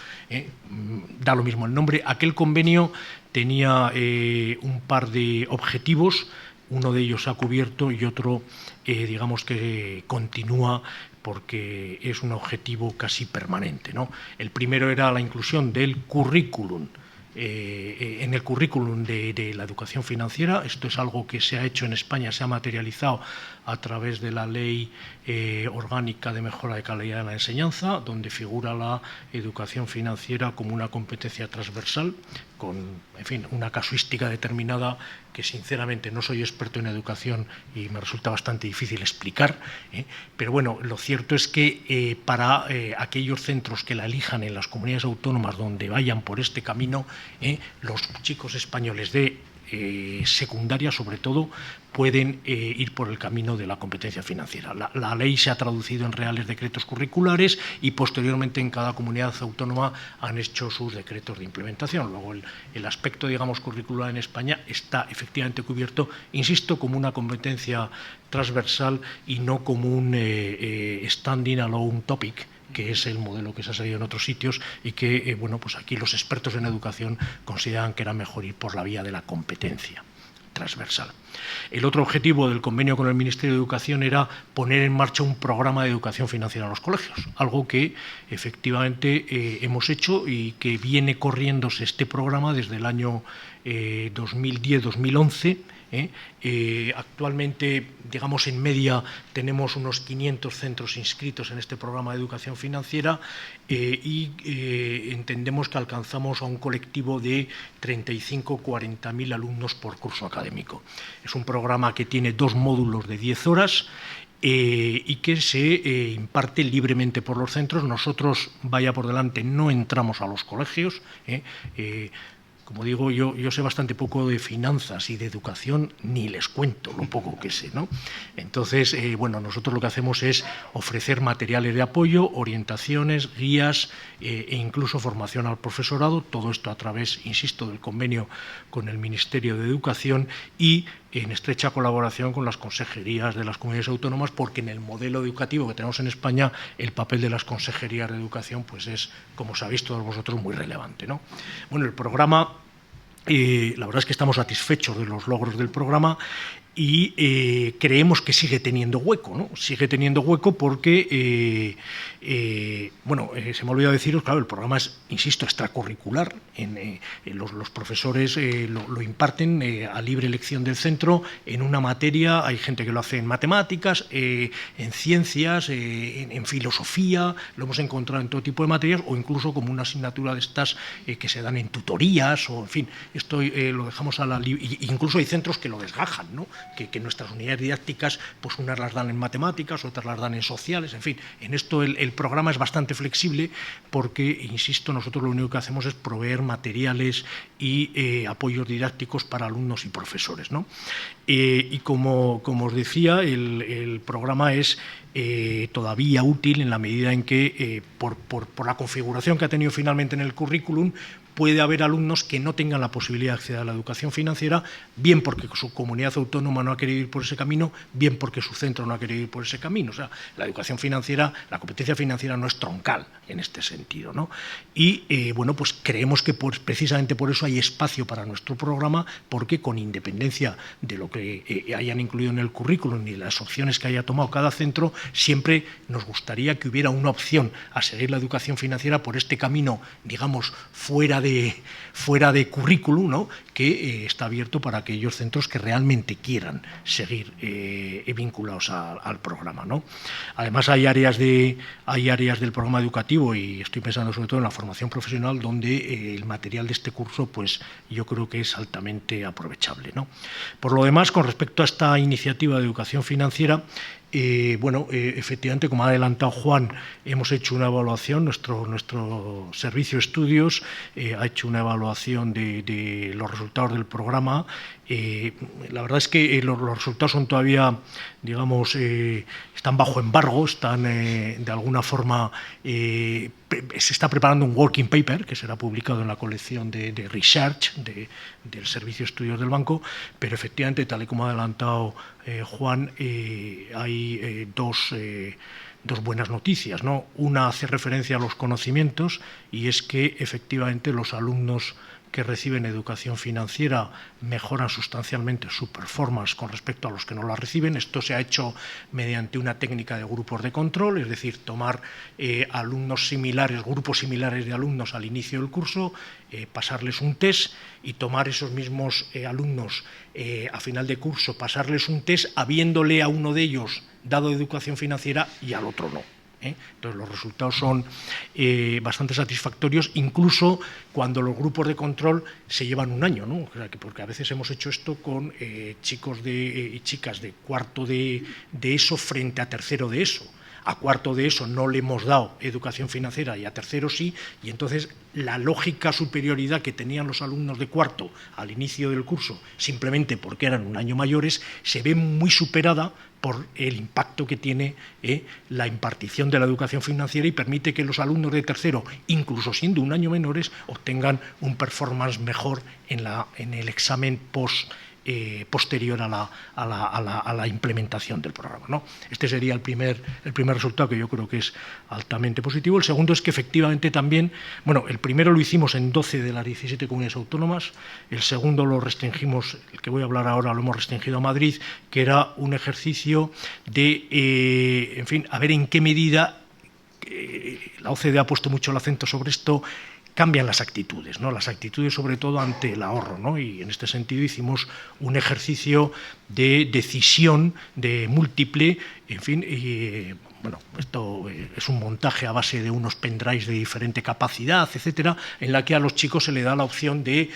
da lo mismo el nombre. Aquel convenio tenía un par de objetivos, uno de ellos se ha cubierto y otro, digamos que continúa porque es un objetivo casi permanente, ¿no? El primero era la inclusión del currículum, en el currículum de la educación financiera. Esto es algo que se ha hecho en España, se ha materializado a través de la Ley Orgánica de Mejora de Calidad de la Enseñanza, donde figura la educación financiera como una competencia transversal, con, en fin, una casuística determinada que sinceramente no soy experto en educación y me resulta bastante difícil explicar, pero bueno, lo cierto es que para aquellos centros que la elijan en las comunidades autónomas donde vayan por este camino, los chicos españoles de secundaria, sobre todo, pueden ir por el camino de la competencia financiera. La ley se ha traducido en reales decretos curriculares y posteriormente en cada comunidad autónoma han hecho sus decretos de implementación. Luego el aspecto, digamos, curricular en España está efectivamente cubierto, insisto, como una competencia transversal y no como un standing alone topic, que es el modelo que se ha seguido en otros sitios y que, bueno, pues aquí los expertos en educación consideran que era mejor ir por la vía de la competencia transversal. El otro objetivo del convenio con el Ministerio de Educación era poner en marcha un programa de educación financiera en los colegios, algo que efectivamente hemos hecho y que viene corriéndose este programa desde el año 2010-2011. Actualmente, digamos, en media tenemos unos 500 centros inscritos en este programa de educación financiera y entendemos que alcanzamos a un colectivo de 35-40.000 alumnos por curso académico. Es un programa que tiene 2 módulos de 10 horas y que se imparte libremente por los centros. Nosotros, vaya por delante, no entramos a los colegios. Como digo, yo sé bastante poco de finanzas y de educación, ni les cuento lo poco que sé, ¿no? Entonces, bueno, nosotros lo que hacemos es ofrecer materiales de apoyo, orientaciones, guías e incluso formación al profesorado, todo esto a través, insisto, del convenio con el Ministerio de Educación y en estrecha colaboración con las consejerías de las comunidades autónomas, porque en el modelo educativo que tenemos en España el papel de las consejerías de educación pues es, como sabéis todos vosotros, muy relevante, ¿no? Bueno, el programa, la verdad es que estamos satisfechos de los logros del programa y creemos que sigue teniendo hueco, ¿no? Sigue teniendo hueco porque, bueno, se me ha olvidado deciros, claro, el programa es, insisto, extracurricular. Los profesores lo imparten a libre elección del centro en una materia. Hay gente que lo hace en matemáticas, en ciencias, en filosofía, lo hemos encontrado en todo tipo de materias, o incluso como una asignatura de estas que se dan en tutorías, o en fin, esto lo dejamos a la incluso hay centros que lo desgajan, ¿no? Que nuestras unidades didácticas, pues unas las dan en matemáticas, otras las dan en sociales, en fin, en esto el programa es bastante flexible porque, insisto, nosotros lo único que hacemos es proveer materiales y apoyos didácticos para alumnos y profesores, ¿no? Y como os decía, el programa es todavía útil en la medida en que, por la configuración que ha tenido finalmente en el currículum, puede haber alumnos que no tengan la posibilidad de acceder a la educación financiera, bien porque su comunidad autónoma no ha querido ir por ese camino, bien porque su centro no ha querido ir por ese camino. O sea, la educación financiera, la competencia financiera no es troncal en este sentido, ¿no? Y, bueno, pues creemos que precisamente por eso hay espacio para nuestro programa, porque con independencia de lo que hayan incluido en el currículum y las opciones que haya tomado cada centro, siempre nos gustaría que hubiera una opción a seguir la educación financiera por este camino, digamos, fuera de currículum, ¿no? Que está abierto para aquellos centros que realmente quieran seguir vinculados al programa, ¿no? Además, hay áreas del programa educativo, y estoy pensando sobre todo en la formación profesional, donde el material de este curso, pues yo creo que es altamente aprovechable, ¿no? Por lo demás, con respecto a esta iniciativa de educación financiera, bueno, efectivamente, como ha adelantado Juan, hemos hecho una evaluación, nuestro servicio de estudios ha hecho una evaluación de los resultados del programa. La verdad es que los resultados son todavía, digamos, están bajo embargo, están de alguna forma, se está preparando un working paper que será publicado en la colección de research del Servicio de Estudios del Banco, pero efectivamente, tal y como ha adelantado Juan, hay dos buenas noticias, ¿no? Una hace referencia a los conocimientos y es que efectivamente los alumnos que reciben educación financiera mejoran sustancialmente su performance con respecto a los que no la reciben. Esto se ha hecho mediante una técnica de grupos de control, es decir, tomar alumnos similares, grupos similares de alumnos al inicio del curso, pasarles un test y tomar esos mismos alumnos a final de curso, pasarles un test habiéndole a uno de ellos dado educación financiera y al otro no. Entonces, los resultados son bastante satisfactorios, incluso cuando los grupos de control se llevan un año, ¿no? O sea, porque a veces hemos hecho esto con chicos y chicas de cuarto de ESO frente a tercero de ESO. A cuarto de ESO no le hemos dado educación financiera y a tercero sí, y entonces la lógica superioridad que tenían los alumnos de cuarto al inicio del curso, simplemente porque eran un año mayores, se ve muy superada por el impacto que tiene la impartición de la educación financiera y permite que los alumnos de tercero, incluso siendo un año menores, obtengan un performance mejor en el examen posterior a la implementación del programa, ¿no? Este sería el primer resultado, que yo creo que es altamente positivo. El segundo es que efectivamente también, bueno, el primero lo hicimos en 12 de las 17 comunidades autónomas, el segundo lo restringimos, el que voy a hablar ahora lo hemos restringido a Madrid, que era un ejercicio de, en fin, a ver en qué medida la OCDE ha puesto mucho el acento sobre esto. Cambian las actitudes, ¿no? Las actitudes sobre todo ante el ahorro, ¿no? Y en este sentido hicimos un ejercicio de decisión de múltiple, en fin, bueno, esto es un montaje a base de unos pendrives de diferente capacidad, etcétera, en la que a los chicos se le da la opción de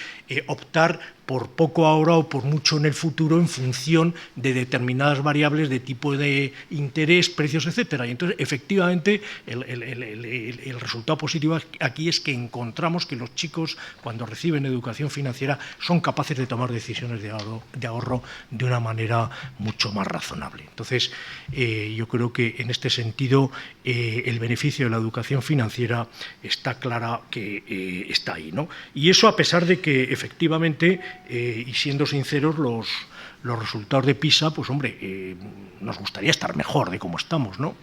optar por poco ahora o por mucho en el futuro en función de determinadas variables de tipo de interés, precios, etcétera. Y entonces, efectivamente, el resultado positivo aquí es que encontramos que los chicos, cuando reciben educación financiera, son capaces de tomar decisiones de ahorro de una manera mucho más razonable. Entonces, yo creo que en este sentido el beneficio de la educación financiera está clara que está ahí, ¿no? Y eso a pesar de que efectivamente, y siendo sinceros, los resultados de PISA, pues hombre, nos gustaría estar mejor de cómo estamos, ¿no?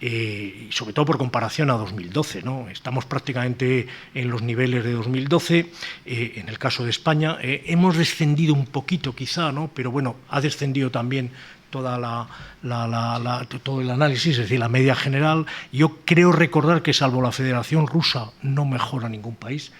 Y sobre todo por comparación a 2012, ¿no? Estamos prácticamente en los niveles de 2012, en el caso de España. Hemos descendido un poquito quizá, ¿no? Pero bueno, ha descendido también todo el análisis, es decir, la media general. Yo creo recordar que salvo la Federación Rusa no mejora ningún país.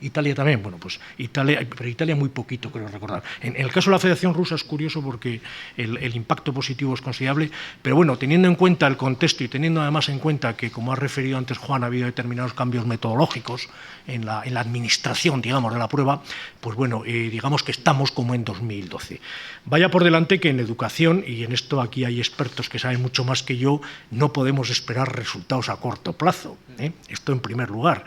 Italia también, bueno, pues Italia, pero Italia muy poquito, creo recordar. En el caso de la Federación Rusa es curioso porque el impacto positivo es considerable, pero bueno, teniendo en cuenta el contexto y teniendo además en cuenta que, como ha referido antes Juan, ha habido determinados cambios metodológicos en la administración, digamos, de la prueba, pues bueno, digamos que estamos como en 2012. Vaya por delante que en educación, y en esto aquí hay expertos que saben mucho más que yo, no podemos esperar resultados a corto plazo, ¿eh? Esto en primer lugar.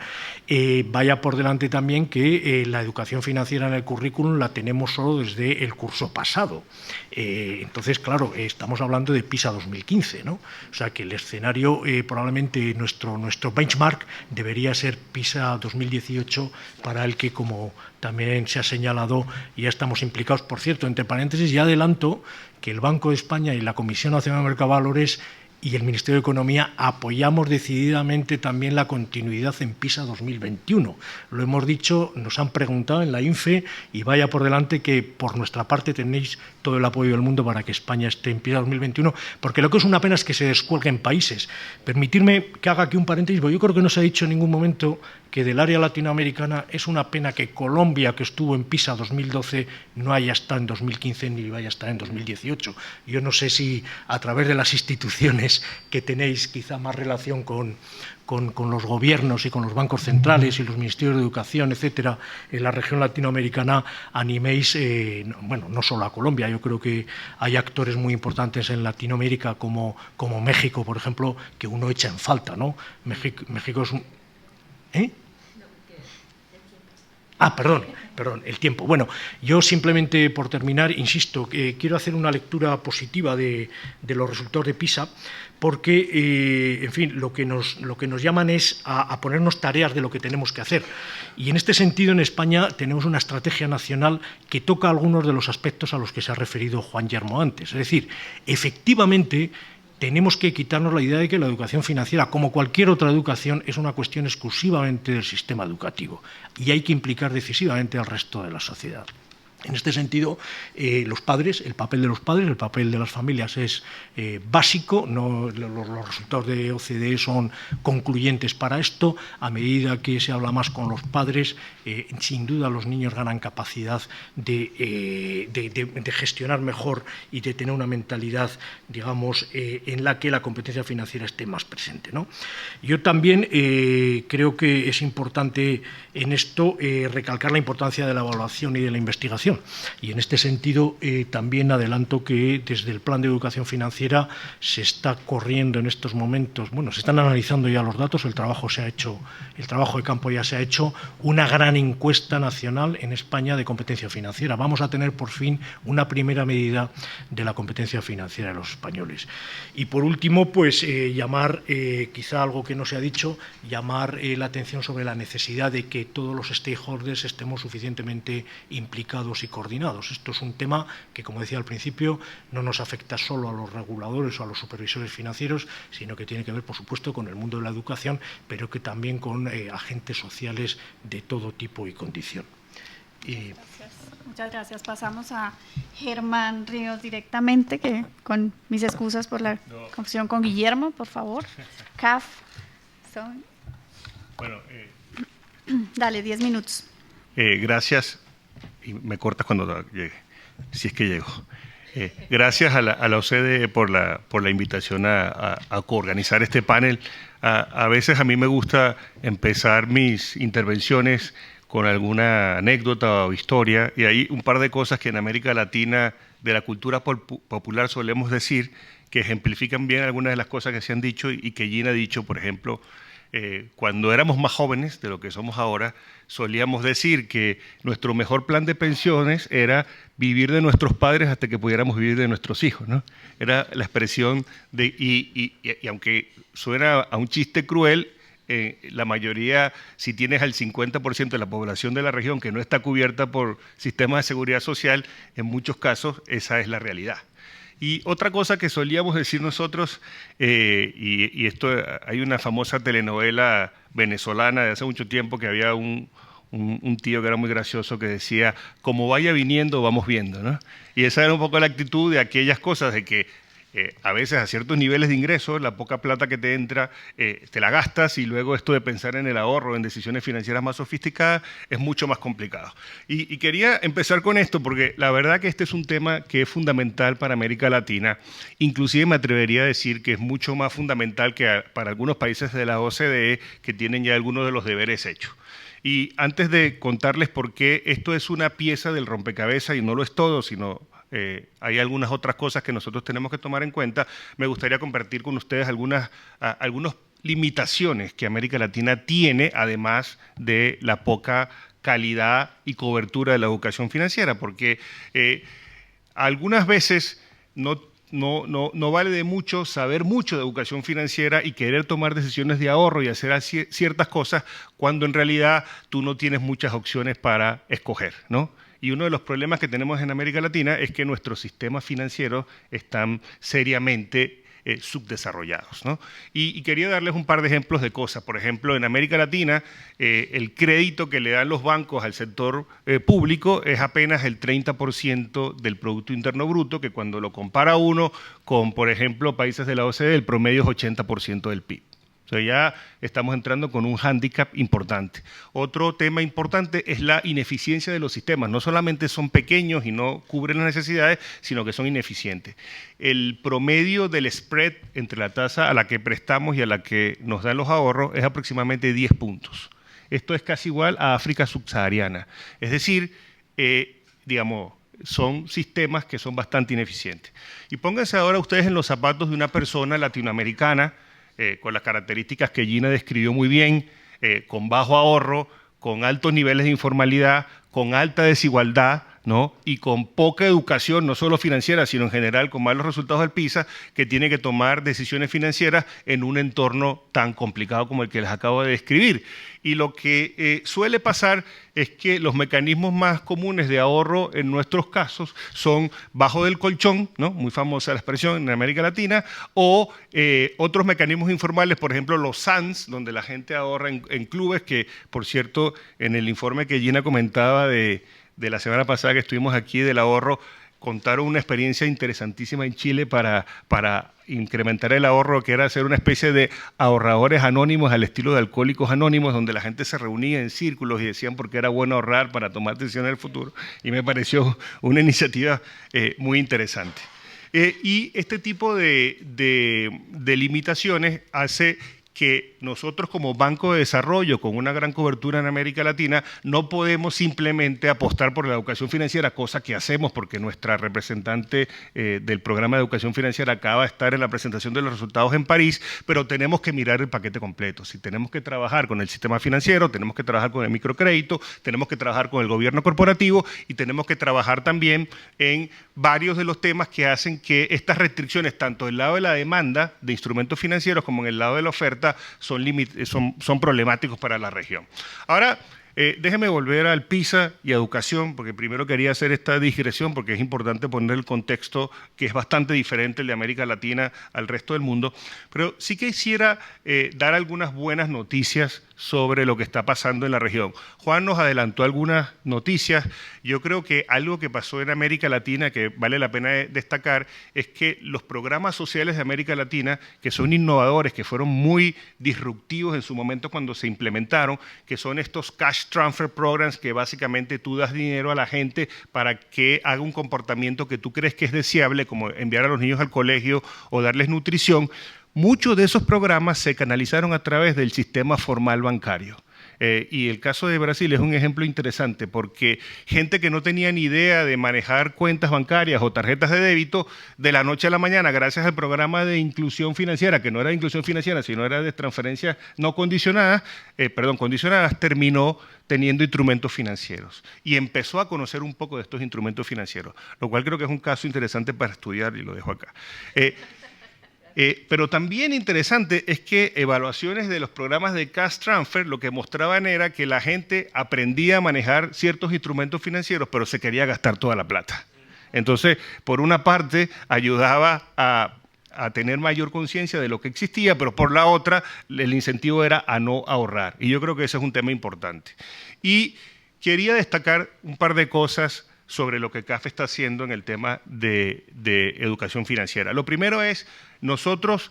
Vaya por delante también que la educación financiera en el currículum la tenemos solo desde el curso pasado. Entonces, claro, estamos hablando de PISA 2015, ¿no? O sea que el escenario, probablemente nuestro benchmark debería ser PISA 2018, para el que, como también se ha señalado, ya estamos implicados. Por cierto, entre paréntesis, ya adelanto que el Banco de España y la Comisión Nacional de Mercado de Valores y el Ministerio de Economía apoyamos decididamente también la continuidad en PISA 2021. Lo hemos dicho, nos han preguntado en la INFE, y vaya por delante que por nuestra parte tenéis todo el apoyo del mundo para que España esté en PISA 2021, porque lo que es una pena es que se descuelguen países. Permitirme que haga aquí un paréntesis, porque yo creo que no se ha dicho en ningún momento que del área latinoamericana es una pena que Colombia, que estuvo en PISA 2012, no haya estado en 2015 ni vaya a estar en 2018. Yo no sé si a través de las instituciones que tenéis quizá más relación con los gobiernos y con los bancos centrales y los ministerios de educación, etcétera, en la región latinoamericana, animéis, bueno, no solo a Colombia. Yo creo que hay actores muy importantes en Latinoamérica como México, por ejemplo, que uno echa en falta, ¿no? México es un... Perdón, el tiempo. Bueno, yo simplemente por terminar, insisto, quiero hacer una lectura positiva de los resultados de PISA, porque, en fin, lo que nos llaman es a ponernos tareas de lo que tenemos que hacer. Y en este sentido, en España tenemos una estrategia nacional que toca algunos de los aspectos a los que se ha referido Juan Yermo antes. Es decir, efectivamente, tenemos que quitarnos la idea de que la educación financiera, como cualquier otra educación, es una cuestión exclusivamente del sistema educativo y hay que implicar decisivamente al resto de la sociedad. En este sentido, los padres, el papel de los padres, el papel de las familias es básico. Los resultados de OCDE son concluyentes para esto. A medida que se habla más con los padres, sin duda los niños ganan capacidad de gestionar mejor y de tener una mentalidad, digamos, en la que la competencia financiera esté más presente, ¿no? Yo también creo que es importante en esto recalcar la importancia de la evaluación y de la investigación. Y en este sentido también adelanto que desde el Plan de Educación Financiera se está corriendo en estos momentos, bueno, se están analizando ya los datos, el trabajo se ha hecho, el trabajo de campo ya se ha hecho, una gran encuesta nacional en España de competencia financiera. Vamos a tener por fin una primera medida de la competencia financiera de los españoles. Y por último, pues llamar, quizá algo que no se ha dicho, llamar la atención sobre la necesidad de que todos los stakeholders estemos suficientemente implicados y coordinados. Esto es un tema que, como decía al principio, no nos afecta solo a los reguladores o a los supervisores financieros, sino que tiene que ver, por supuesto, con el mundo de la educación, pero que también con agentes sociales de todo tipo y condición. Muchas gracias. Pasamos a Germán Ríos directamente, que con mis excusas por la confusión con Guillermo, por favor. CAF. Bueno, Dale, 10 minutos. gracias. Y me cortas cuando llegue, si es que llego. Gracias a la OCDE por la invitación a coorganizar este panel. A veces a mí me gusta empezar mis intervenciones con alguna anécdota o historia, y hay un par de cosas que en América Latina de la cultura popular solemos decir que ejemplifican bien algunas de las cosas que se han dicho y que Gina ha dicho. Por ejemplo, cuando éramos más jóvenes de lo que somos ahora, solíamos decir que nuestro mejor plan de pensiones era vivir de nuestros padres hasta que pudiéramos vivir de nuestros hijos, ¿no? Era la expresión de, y aunque suena a un chiste cruel, la mayoría, si tienes al 50% de la población de la región que no está cubierta por sistemas de seguridad social, en muchos casos esa es la realidad. Y otra cosa que solíamos decir nosotros, y esto, hay una famosa telenovela venezolana de hace mucho tiempo que había un tío que era muy gracioso que decía, como vaya viniendo, vamos viendo, ¿no? Y esa era un poco la actitud de aquellas cosas de que a veces a ciertos niveles de ingresos, la poca plata que te entra, te la gastas, y luego esto de pensar en el ahorro, en decisiones financieras más sofisticadas, es mucho más complicado. Y quería empezar con esto porque la verdad que este es un tema que es fundamental para América Latina. Inclusive me atrevería a decir que es mucho más fundamental que para algunos países de la OCDE que tienen ya algunos de los deberes hechos. Y antes de contarles por qué esto es una pieza del rompecabezas y no lo es todo, sino hay algunas otras cosas que nosotros tenemos que tomar en cuenta, me gustaría compartir con ustedes algunas limitaciones que América Latina tiene, además de la poca calidad y cobertura de la educación financiera, porque algunas veces no vale de mucho saber mucho de educación financiera y querer tomar decisiones de ahorro y hacer ciertas cosas cuando en realidad tú no tienes muchas opciones para escoger, ¿no? Y uno de los problemas que tenemos en América Latina es que nuestros sistemas financieros están seriamente subdesarrollados, ¿no? Y quería darles un par de ejemplos de cosas. Por ejemplo, en América Latina, el crédito que le dan los bancos al sector público es apenas el 30% del Producto Interno Bruto, que cuando lo compara uno con, por ejemplo, países de la OCDE, el promedio es 80% del PIB. O sea, ya estamos entrando con un hándicap importante. Otro tema importante es la ineficiencia de los sistemas. No solamente son pequeños y no cubren las necesidades, sino que son ineficientes. El promedio del spread entre la tasa a la que prestamos y a la que nos dan los ahorros es aproximadamente 10 puntos. Esto es casi igual a África subsahariana. Es decir, digamos, son sistemas que son bastante ineficientes. Y pónganse ahora ustedes en los zapatos de una persona latinoamericana con las características que Gina describió muy bien, con bajo ahorro, con altos niveles de informalidad, con alta desigualdad, ¿no? Y con poca educación, no solo financiera, sino en general con malos resultados del PISA, que tiene que tomar decisiones financieras en un entorno tan complicado como el que les acabo de describir. Y lo que suele pasar es que los mecanismos más comunes de ahorro en nuestros casos son bajo del colchón, ¿no? Muy famosa la expresión en América Latina, o otros mecanismos informales, por ejemplo los SANS, donde la gente ahorra en clubes, que por cierto en el informe que Gina comentaba de la semana pasada que estuvimos aquí del ahorro, contaron una experiencia interesantísima en Chile para incrementar el ahorro, que era hacer una especie de ahorradores anónimos al estilo de Alcohólicos Anónimos, donde la gente se reunía en círculos y decían por qué era bueno ahorrar para tomar decisiones en el futuro. Y me pareció una iniciativa muy interesante. Y este tipo de limitaciones hace que nosotros como Banco de Desarrollo, con una gran cobertura en América Latina, no podemos simplemente apostar por la educación financiera, cosa que hacemos porque nuestra representante del programa de educación financiera acaba de estar en la presentación de los resultados en París, pero tenemos que mirar el paquete completo. Si tenemos que trabajar con el sistema financiero, tenemos que trabajar con el microcrédito, tenemos que trabajar con el gobierno corporativo y tenemos que trabajar también en varios de los temas que hacen que estas restricciones, tanto del lado de la demanda de instrumentos financieros como en el lado de la oferta, son problemáticos para la región. Ahora, déjeme volver al PISA y a educación, porque primero quería hacer esta digresión, porque es importante poner el contexto que es bastante diferente el de América Latina al resto del mundo, pero sí quisiera dar algunas buenas noticias sobre lo que está pasando en la región. Juan nos adelantó algunas noticias. Yo creo que algo que pasó en América Latina que vale la pena destacar es que los programas sociales de América Latina, que son innovadores, que fueron muy disruptivos en su momento cuando se implementaron, que son estos cash transfer programs, que básicamente tú das dinero a la gente para que haga un comportamiento que tú crees que es deseable, como enviar a los niños al colegio o darles nutrición. Muchos de esos programas se canalizaron a través del sistema formal bancario. Y el caso de Brasil es un ejemplo interesante porque gente que no tenía ni idea de manejar cuentas bancarias o tarjetas de débito, de la noche a la mañana, gracias al programa de inclusión financiera, que no era de inclusión financiera, sino era de transferencias no condicionadas, condicionadas, terminó teniendo instrumentos financieros y empezó a conocer un poco de estos instrumentos financieros, lo cual creo que es un caso interesante para estudiar y lo dejo acá. Pero también interesante es que evaluaciones de los programas de cash transfer lo que mostraban era que la gente aprendía a manejar ciertos instrumentos financieros, pero se quería gastar toda la plata. Entonces, por una parte, ayudaba a tener mayor conciencia de lo que existía, pero por la otra, el incentivo era a no ahorrar. Y yo creo que ese es un tema importante. Y quería destacar un par de cosas sobre lo que CAF está haciendo en el tema de educación financiera. Lo primero es, nosotros,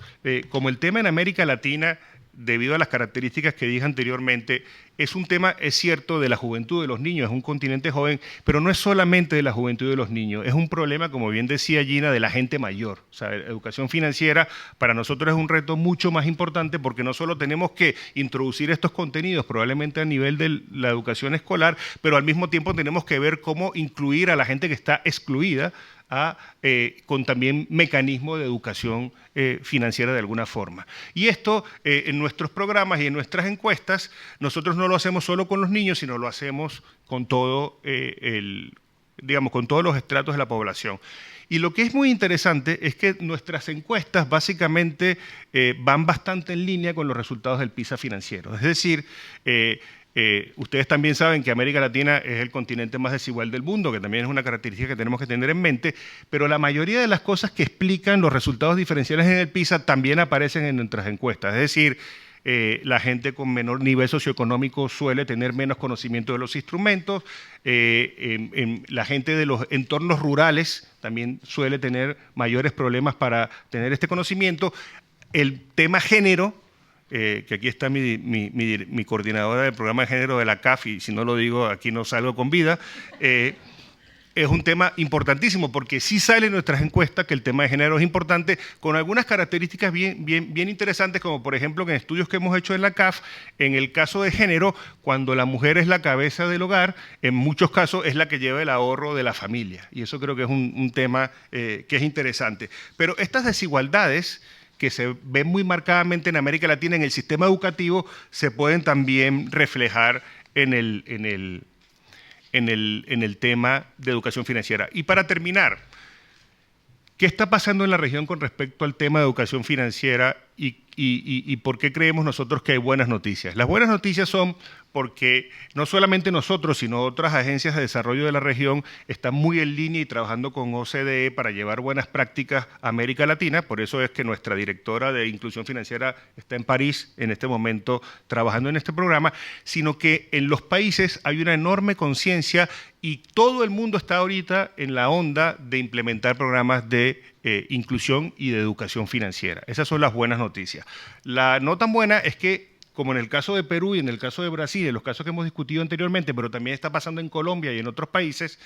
como el tema en América Latina, debido a las características que dije anteriormente, es un tema, es cierto, de la juventud de los niños, es un continente joven, pero no es solamente de la juventud de los niños, es un problema, como bien decía Gina, de la gente mayor. O sea, educación financiera para nosotros es un reto mucho más importante porque no solo tenemos que introducir estos contenidos probablemente a nivel de la educación escolar, pero al mismo tiempo tenemos que ver cómo incluir a la gente que está excluida con también mecanismos de educación financiera de alguna forma. Y esto en nuestros programas y en nuestras encuestas, nosotros no lo hacemos solo con los niños, sino lo hacemos con todo con todos los estratos de la población. Y lo que es muy interesante es que nuestras encuestas básicamente van bastante en línea con los resultados del PISA financiero. Es decir, ustedes también saben que América Latina es el continente más desigual del mundo, que también es una característica que tenemos que tener en mente, pero la mayoría de las cosas que explican los resultados diferenciales en el PISA también aparecen en nuestras encuestas. Es decir, la gente con menor nivel socioeconómico suele tener menos conocimiento de los instrumentos, la gente de los entornos rurales también suele tener mayores problemas para tener este conocimiento. El tema género, que aquí está mi coordinadora del programa de género de la CAF, y si no lo digo aquí no salgo con vida, es un tema importantísimo porque sí sale en nuestras encuestas que el tema de género es importante, con algunas características bien interesantes, como por ejemplo que en estudios que hemos hecho en la CAF, en el caso de género, cuando la mujer es la cabeza del hogar, en muchos casos es la que lleva el ahorro de la familia, y eso creo que es un tema que es interesante. Pero estas desigualdades que se ven muy marcadamente en América Latina en el sistema educativo se pueden también reflejar en el tema de educación financiera. Y para terminar, ¿qué está pasando en la región con respecto al tema de educación financiera y por qué creemos nosotros que hay buenas noticias? Las buenas noticias son porque no solamente nosotros, sino otras agencias de desarrollo de la región están muy en línea y trabajando con OCDE para llevar buenas prácticas a América Latina. Por eso es que nuestra directora de Inclusión Financiera está en París en este momento trabajando en este programa, sino que en los países hay una enorme conciencia y todo el mundo está ahorita en la onda de implementar programas de inclusión y de educación financiera. Esas son las buenas noticias. La no tan buena es que, como en el caso de Perú y en el caso de Brasil, en los casos que hemos discutido anteriormente, pero también está pasando en Colombia y en otros países,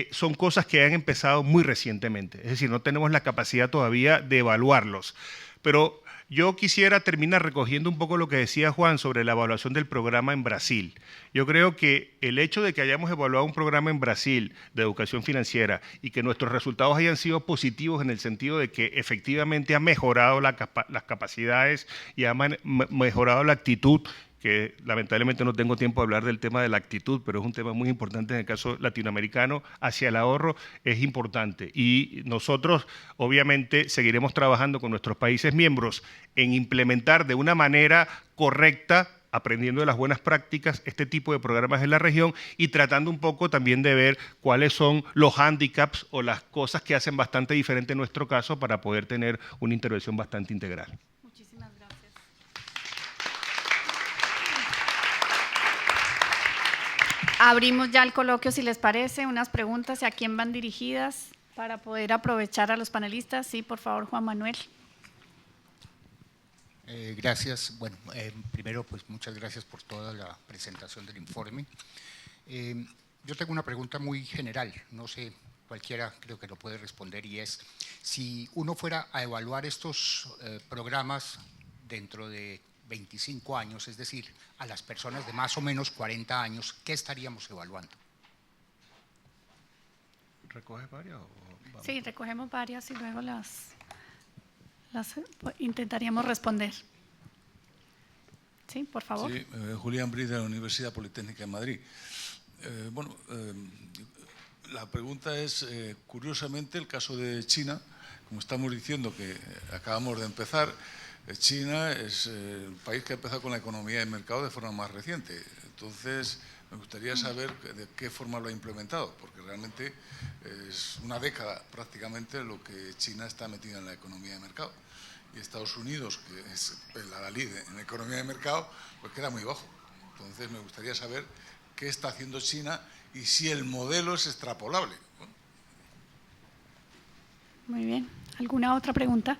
son cosas que han empezado muy recientemente. Es decir, no tenemos la capacidad todavía de evaluarlos. Pero yo quisiera terminar recogiendo un poco lo que decía Juan sobre la evaluación del programa en Brasil. Yo creo que el hecho de que hayamos evaluado un programa en Brasil de educación financiera y que nuestros resultados hayan sido positivos en el sentido de que efectivamente ha mejorado las capacidades y ha mejorado la actitud, que lamentablemente no tengo tiempo de hablar del tema de la actitud, pero es un tema muy importante en el caso latinoamericano, hacia el ahorro es importante. Y nosotros, obviamente, seguiremos trabajando con nuestros países miembros en implementar de una manera correcta, aprendiendo de las buenas prácticas, este tipo de programas en la región y tratando un poco también de ver cuáles son los hándicaps o las cosas que hacen bastante diferente en nuestro caso para poder tener una intervención bastante integral. Muchísimas gracias. Abrimos ya el coloquio, si les parece, unas preguntas y a quién van dirigidas para poder aprovechar a los panelistas. Sí, por favor, Juan Manuel. Gracias. Bueno, primero, pues muchas gracias por toda la presentación del informe. Yo tengo una pregunta muy general, no sé, cualquiera creo que lo puede responder, y es, si uno fuera a evaluar estos programas dentro de 25 años, es decir, a las personas de más o menos 40 años, ¿qué estaríamos evaluando? ¿Recoges varias? Sí, recogemos varias y luego las intentaríamos responder. Sí, por favor. Sí, Julián Briz, de la Universidad Politécnica de Madrid. La pregunta es, curiosamente, el caso de China, como estamos diciendo que acabamos de empezar, China es el país que ha empezado con la economía de mercado de forma más reciente. Entonces, me gustaría saber de qué forma lo ha implementado, porque realmente es una década prácticamente lo que China está metida en la economía de mercado. Y Estados Unidos, que es la Dalí en la economía de mercado, pues queda muy bajo. Entonces, me gustaría saber qué está haciendo China y si el modelo es extrapolable. Muy bien. ¿Alguna otra pregunta?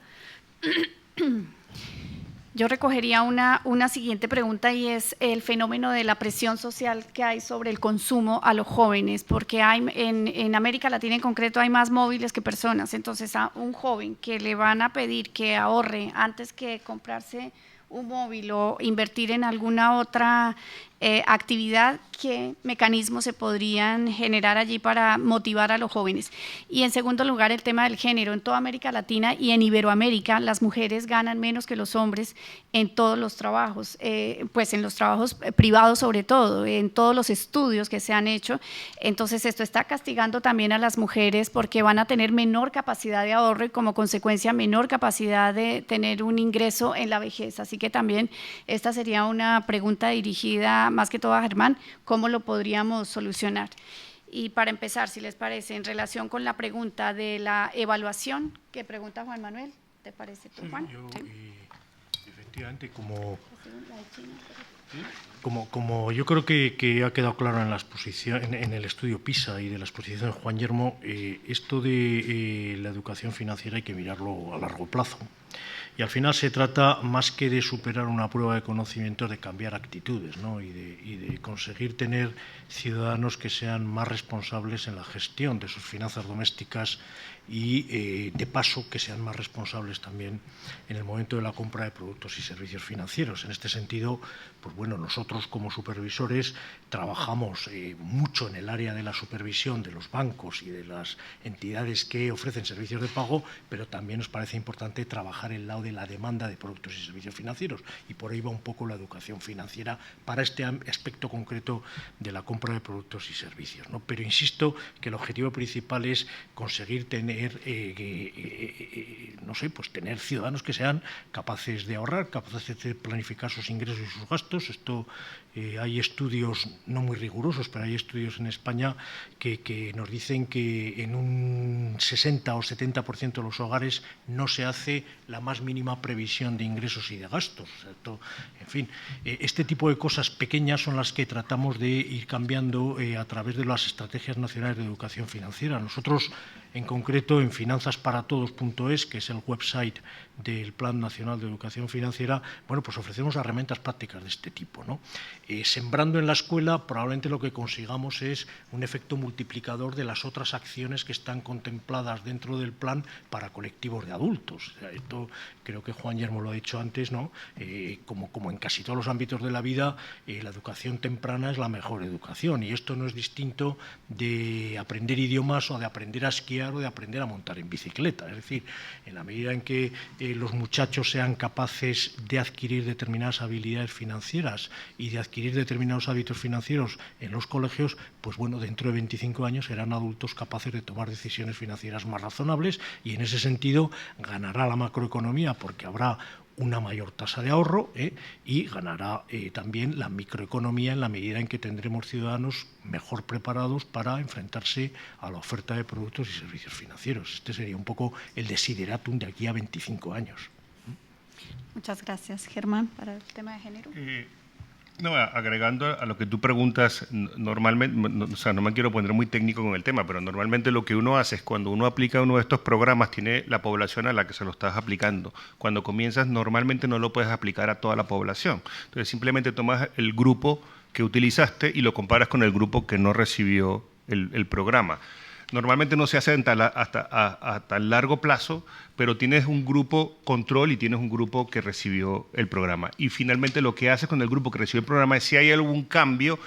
Yo recogería una siguiente pregunta, y es el fenómeno de la presión social que hay sobre el consumo a los jóvenes, porque hay en América Latina en concreto hay más móviles que personas. Entonces, a un joven que le van a pedir que ahorre antes que comprarse un móvil o invertir en alguna otra actividad, ¿qué mecanismos se podrían generar allí para motivar a los jóvenes? Y en segundo lugar, el tema del género. En toda América Latina y en Iberoamérica, las mujeres ganan menos que los hombres en todos los trabajos, pues en los trabajos privados sobre todo, en todos los estudios que se han hecho. Entonces, esto está castigando también a las mujeres porque van a tener menor capacidad de ahorro y, como consecuencia, menor capacidad de tener un ingreso en la vejez. Así que también esta sería una pregunta dirigida más que todo a Germán, ¿cómo lo podríamos solucionar? Y para empezar, si les parece, en relación con la pregunta de la evaluación que pregunta Juan Manuel, ¿te parece tú, Juan? Yo, efectivamente, como yo creo que ha quedado claro en la exposición, en el estudio PISA y de la exposición de Juan Yermo, esto de la educación financiera hay que mirarlo a largo plazo. Y al final se trata, más que de superar una prueba de conocimiento, de cambiar actitudes, ¿no? y de conseguir tener ciudadanos que sean más responsables en la gestión de sus finanzas domésticas y, de paso, que sean más responsables también en el momento de la compra de productos y servicios financieros. En este sentido, pues bueno, nosotros como supervisores trabajamos mucho en el área de la supervisión de los bancos y de las entidades que ofrecen servicios de pago, pero también nos parece importante trabajar el lado de la demanda de productos y servicios financieros, y por ahí va un poco la educación financiera para este aspecto concreto de la compra de productos y servicios, ¿no? Pero insisto que el objetivo principal es conseguir tener, pues tener ciudadanos que sean capaces de ahorrar, capaces de planificar sus ingresos y sus gastos. Esto hay estudios no muy rigurosos, pero hay estudios en España que nos dicen que en un 60 o 70% de los hogares no se hace la más mínima previsión de ingresos y de gastos. O sea, en fin, este tipo de cosas pequeñas son las que tratamos de ir cambiando a través de las estrategias nacionales de educación financiera. Nosotros, en concreto, en finanzasparatodos.es, que es el website del Plan Nacional de Educación Financiera, bueno, pues ofrecemos herramientas prácticas de este tipo, ¿no? Sembrando en la escuela, probablemente lo que consigamos es un efecto multiplicador de las otras acciones que están contempladas dentro del plan para colectivos de adultos. O sea, esto creo que Juan Yermo lo ha dicho antes, ¿no? Como en casi todos los ámbitos de la vida, la educación temprana es la mejor educación, y esto no es distinto de aprender idiomas o de aprender a esquiar o de aprender a montar en bicicleta. Es decir, en la medida en que los muchachos sean capaces de adquirir determinadas habilidades financieras y de adquirir determinados hábitos financieros en los colegios, pues bueno, dentro de 25 años serán adultos capaces de tomar decisiones financieras más razonables, y en ese sentido ganará la macroeconomía porque habrá una mayor tasa de ahorro, y ganará también la microeconomía en la medida en que tendremos ciudadanos mejor preparados para enfrentarse a la oferta de productos y servicios financieros. Este sería un poco el desideratum de aquí a 25 años. Muchas gracias. Germán, para el tema de género. No, agregando a lo que tú preguntas, normalmente, o sea, no me quiero poner muy técnico con el tema, pero normalmente lo que uno hace es cuando uno aplica uno de estos programas, tiene la población a la que se lo estás aplicando. Cuando comienzas, normalmente no lo puedes aplicar a toda la población. Entonces, simplemente tomas el grupo que utilizaste y lo comparas con el grupo que no recibió el programa. Normalmente no se hace hasta tan largo plazo, pero tienes un grupo control y tienes un grupo que recibió el programa. Y finalmente lo que haces con el grupo que recibió el programa es si hay algún cambio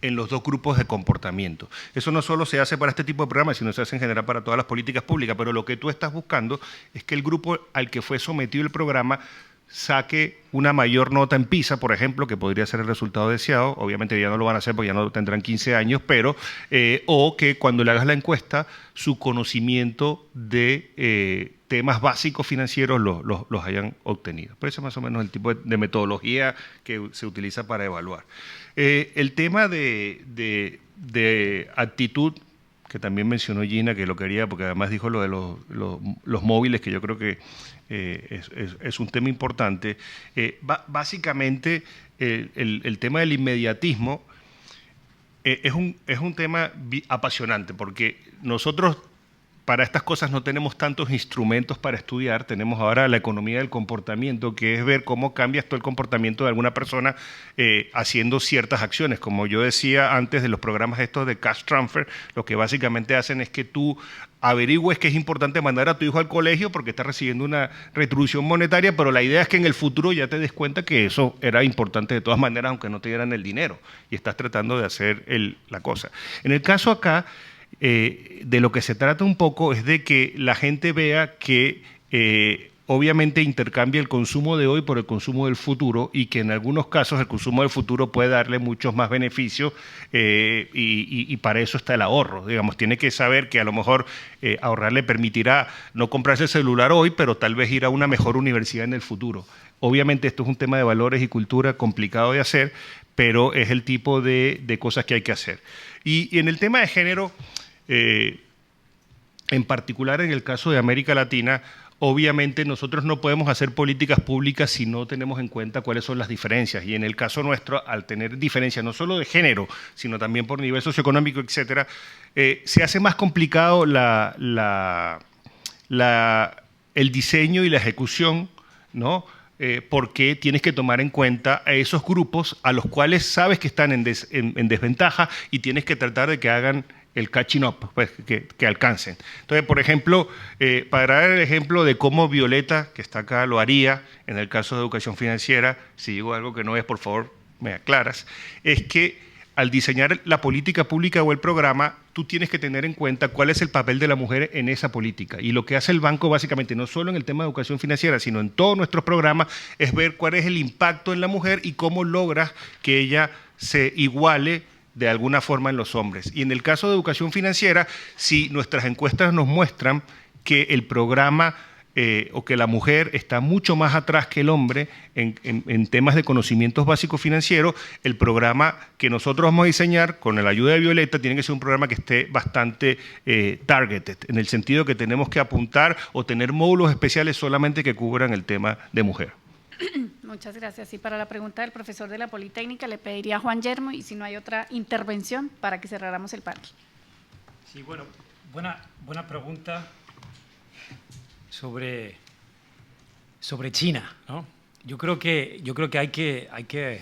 en los dos grupos de comportamiento. Eso no solo se hace para este tipo de programas, sino se hace en general para todas las políticas públicas, pero lo que tú estás buscando es que el grupo al que fue sometido el programa saque una mayor nota en PISA, por ejemplo, que podría ser el resultado deseado. Obviamente ya no lo van a hacer porque ya no tendrán 15 años, pero o que cuando le hagas la encuesta, su conocimiento de temas básicos financieros los hayan obtenido. Pero ese es más o menos el tipo de metodología que se utiliza para evaluar. El tema de actitud, que también mencionó Gina, que lo quería, porque además dijo lo de los móviles, que yo creo que es un tema importante. Básicamente, el tema del inmediatismo es un tema apasionante, porque nosotros para estas cosas no tenemos tantos instrumentos para estudiar. Tenemos ahora la economía del comportamiento, que es ver cómo cambia esto el comportamiento de alguna persona haciendo ciertas acciones. Como yo decía antes de los programas estos de cash transfer, lo que básicamente hacen es que tú averigües que es importante mandar a tu hijo al colegio porque está recibiendo una retribución monetaria, pero la idea es que en el futuro ya te des cuenta que eso era importante de todas maneras, aunque no te dieran el dinero, y estás tratando de hacer la cosa. En el caso acá, de lo que se trata un poco es de que la gente vea que obviamente intercambia el consumo de hoy por el consumo del futuro, y que en algunos casos el consumo del futuro puede darle muchos más beneficios, y para eso está el ahorro. Digamos, tiene que saber que a lo mejor ahorrar le permitirá no comprarse el celular hoy, pero tal vez ir a una mejor universidad en el futuro. Obviamente esto es un tema de valores y cultura complicado de hacer, pero es el tipo de cosas que hay que hacer. Y en el tema de género, en particular en el caso de América Latina, obviamente nosotros no podemos hacer políticas públicas si no tenemos en cuenta cuáles son las diferencias. Y en el caso nuestro, al tener diferencias no solo de género, sino también por nivel socioeconómico, etcétera, se hace más complicado el diseño y la ejecución, ¿no? Porque tienes que tomar en cuenta a esos grupos a los cuales sabes que están en desventaja, y tienes que tratar de que hagan el catching up, pues, que alcancen. Entonces, por ejemplo, para dar el ejemplo de cómo Violeta, que está acá, lo haría en el caso de educación financiera, si digo algo que no es, por favor, me aclaras, es que al diseñar la política pública o el programa, tú tienes que tener en cuenta cuál es el papel de la mujer en esa política. Y lo que hace el banco básicamente, no solo en el tema de educación financiera, sino en todos nuestros programas, es ver cuál es el impacto en la mujer y cómo logras que ella se iguale de alguna forma en los hombres. Y en el caso de educación financiera, si nuestras encuestas nos muestran que el programa o que la mujer está mucho más atrás que el hombre en temas de conocimientos básicos financieros, el programa que nosotros vamos a diseñar con la ayuda de Violeta tiene que ser un programa que esté bastante targeted, en el sentido que tenemos que apuntar o tener módulos especiales solamente que cubran el tema de mujer. Muchas gracias. Y para la pregunta del profesor de la Politécnica le pediría a Juan Yermo, y si no hay otra intervención, para que cerráramos el panel. Sí, bueno, buena pregunta sobre China, ¿no? Yo creo que hay que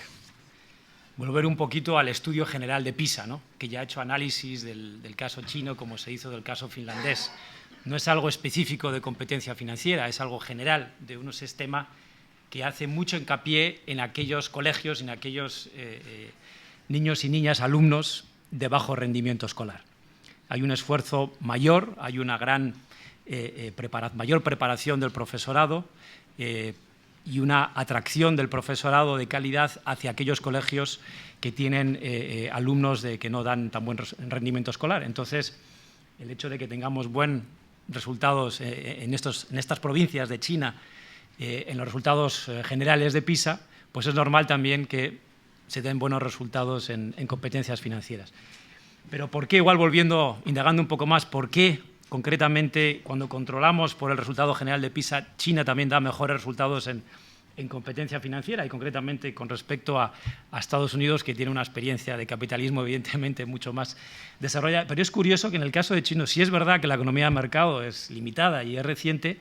volver un poquito al estudio general de PISA, ¿no? Que ya ha hecho análisis del caso chino como se hizo del caso finlandés. No es algo específico de competencia financiera, es algo general de un sistema que hace mucho hincapié en aquellos colegios, en aquellos niños y niñas, alumnos de bajo rendimiento escolar. Hay un esfuerzo mayor, hay una mayor preparación del profesorado y una atracción del profesorado de calidad hacia aquellos colegios que tienen alumnos que no dan tan buen rendimiento escolar. Entonces, el hecho de que tengamos buenos resultados en estas provincias de China, en los resultados generales de PISA, pues es normal también que se den buenos resultados en competencias financieras. Pero ¿por qué? Igual indagando un poco más, ¿por qué concretamente cuando controlamos por el resultado general de PISA, China también da mejores resultados en competencia financiera y concretamente con respecto a Estados Unidos, que tiene una experiencia de capitalismo evidentemente mucho más desarrollada? Pero es curioso que en el caso de China, sí es verdad que la economía de mercado es limitada y es reciente,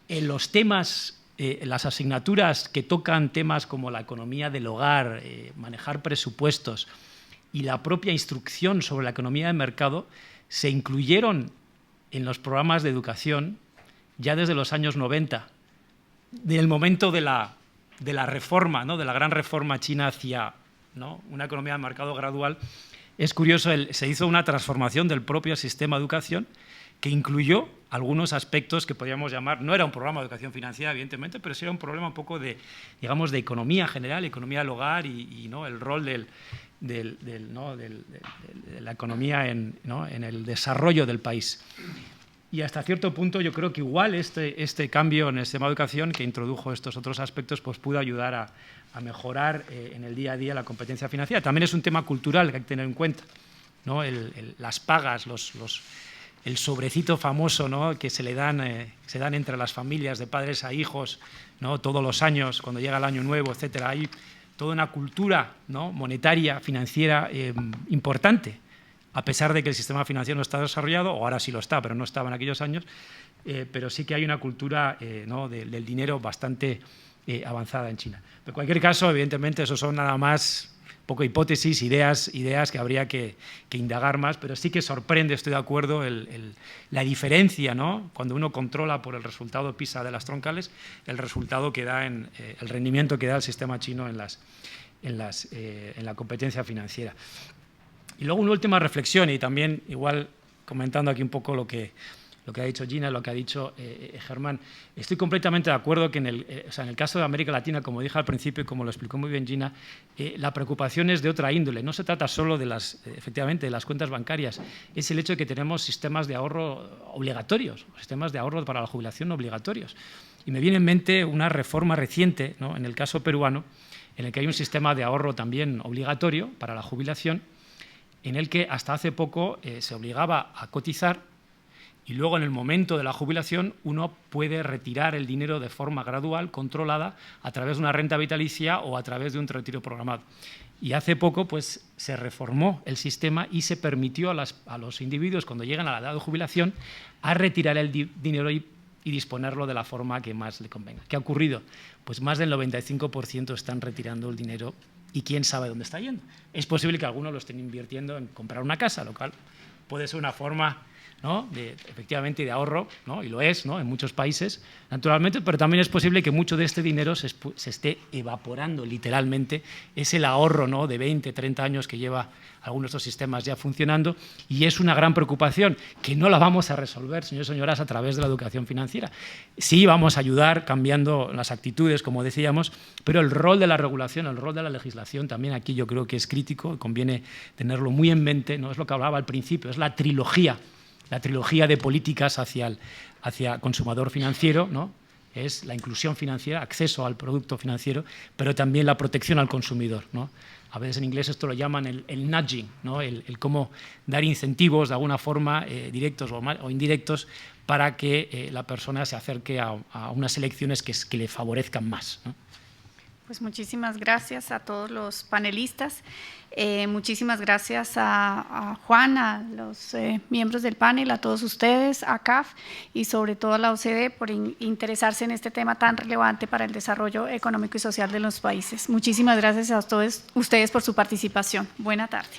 en los temas, las asignaturas que tocan temas como la economía del hogar, manejar presupuestos y la propia instrucción sobre la economía de mercado, se incluyeron en los programas de educación ya desde los años 90, del momento de la reforma, ¿no? De la gran reforma china hacia, ¿no?, una economía de mercado gradual. Es curioso, se hizo una transformación del propio sistema de educación que incluyó algunos aspectos que podríamos llamar, no era un programa de educación financiera, evidentemente, pero sí era un problema un poco de, digamos, de economía general, economía del hogar y ¿no?, el rol de la economía en el desarrollo del país. Y hasta cierto punto yo creo que igual este cambio en el sistema de educación que introdujo estos otros aspectos pues pudo ayudar a mejorar en el día a día la competencia financiera. También es un tema cultural que hay que tener en cuenta, ¿no? Las pagas, el sobrecito famoso, ¿no?, que se dan entre las familias de padres a hijos, ¿no?, todos los años cuando llega el año nuevo, etcétera. Hay toda una cultura, ¿no?, monetaria, financiera importante, a pesar de que el sistema financiero no está desarrollado, o ahora sí lo está, pero no estaba en aquellos años, pero sí que hay una cultura ¿no?, del dinero bastante avanzada en China. Pero en cualquier caso, evidentemente, eso son nada más poco hipótesis, ideas que habría que indagar más, pero sí que sorprende, estoy de acuerdo, la diferencia, ¿no?, cuando uno controla por el resultado PISA de las troncales, el resultado que da el rendimiento que da el sistema chino en la competencia financiera. Y luego una última reflexión, y también igual comentando aquí un poco lo que ha dicho Gina, lo que ha dicho Germán. Estoy completamente de acuerdo que en el caso de América Latina, como dije al principio y como lo explicó muy bien Gina, la preocupación es de otra índole. No se trata solo efectivamente de las cuentas bancarias, es el hecho de que tenemos sistemas de ahorro obligatorios, sistemas de ahorro para la jubilación obligatorios. Y me viene en mente una reforma reciente, ¿no?, en el caso peruano, en el que hay un sistema de ahorro también obligatorio para la jubilación, en el que hasta hace poco se obligaba a cotizar y luego en el momento de la jubilación uno puede retirar el dinero de forma gradual, controlada, a través de una renta vitalicia o a través de un retiro programado. Y hace poco pues, se reformó el sistema y se permitió a los individuos, cuando llegan a la edad de jubilación, a retirar el dinero y disponerlo de la forma que más le convenga. ¿Qué ha ocurrido? Pues más del 95% están retirando el dinero y quién sabe dónde está yendo. Es posible que algunos lo estén invirtiendo en comprar una casa, lo cual puede ser una forma ¿no? Efectivamente de ahorro, ¿no? Y lo es, ¿no? En muchos países, naturalmente, pero también es posible que mucho de este dinero se esté evaporando literalmente. Es el ahorro, ¿no? De 20, 30 años que lleva algunos de estos sistemas ya funcionando, y es una gran preocupación que no la vamos a resolver, señores y señoras, a través de la educación financiera. Sí vamos a ayudar cambiando las actitudes, como decíamos, pero el rol de la regulación, el rol de la legislación también aquí yo creo que es crítico y conviene tenerlo muy en mente, ¿no? Es lo que hablaba al principio, es la trilogía de políticas hacia consumidor financiero, ¿no? Es la inclusión financiera, acceso al producto financiero, pero también la protección al consumidor, ¿no? A veces en inglés esto lo llaman el nudging, ¿no? El cómo dar incentivos de alguna forma, directos o indirectos, para que la persona se acerque a unas elecciones que le favorezcan más, ¿no? Pues muchísimas gracias a todos los panelistas, muchísimas gracias a Juan, a los miembros del panel, a todos ustedes, a CAF y sobre todo a la OCDE por interesarse en este tema tan relevante para el desarrollo económico y social de los países. Muchísimas gracias a todos ustedes por su participación. Buena tarde.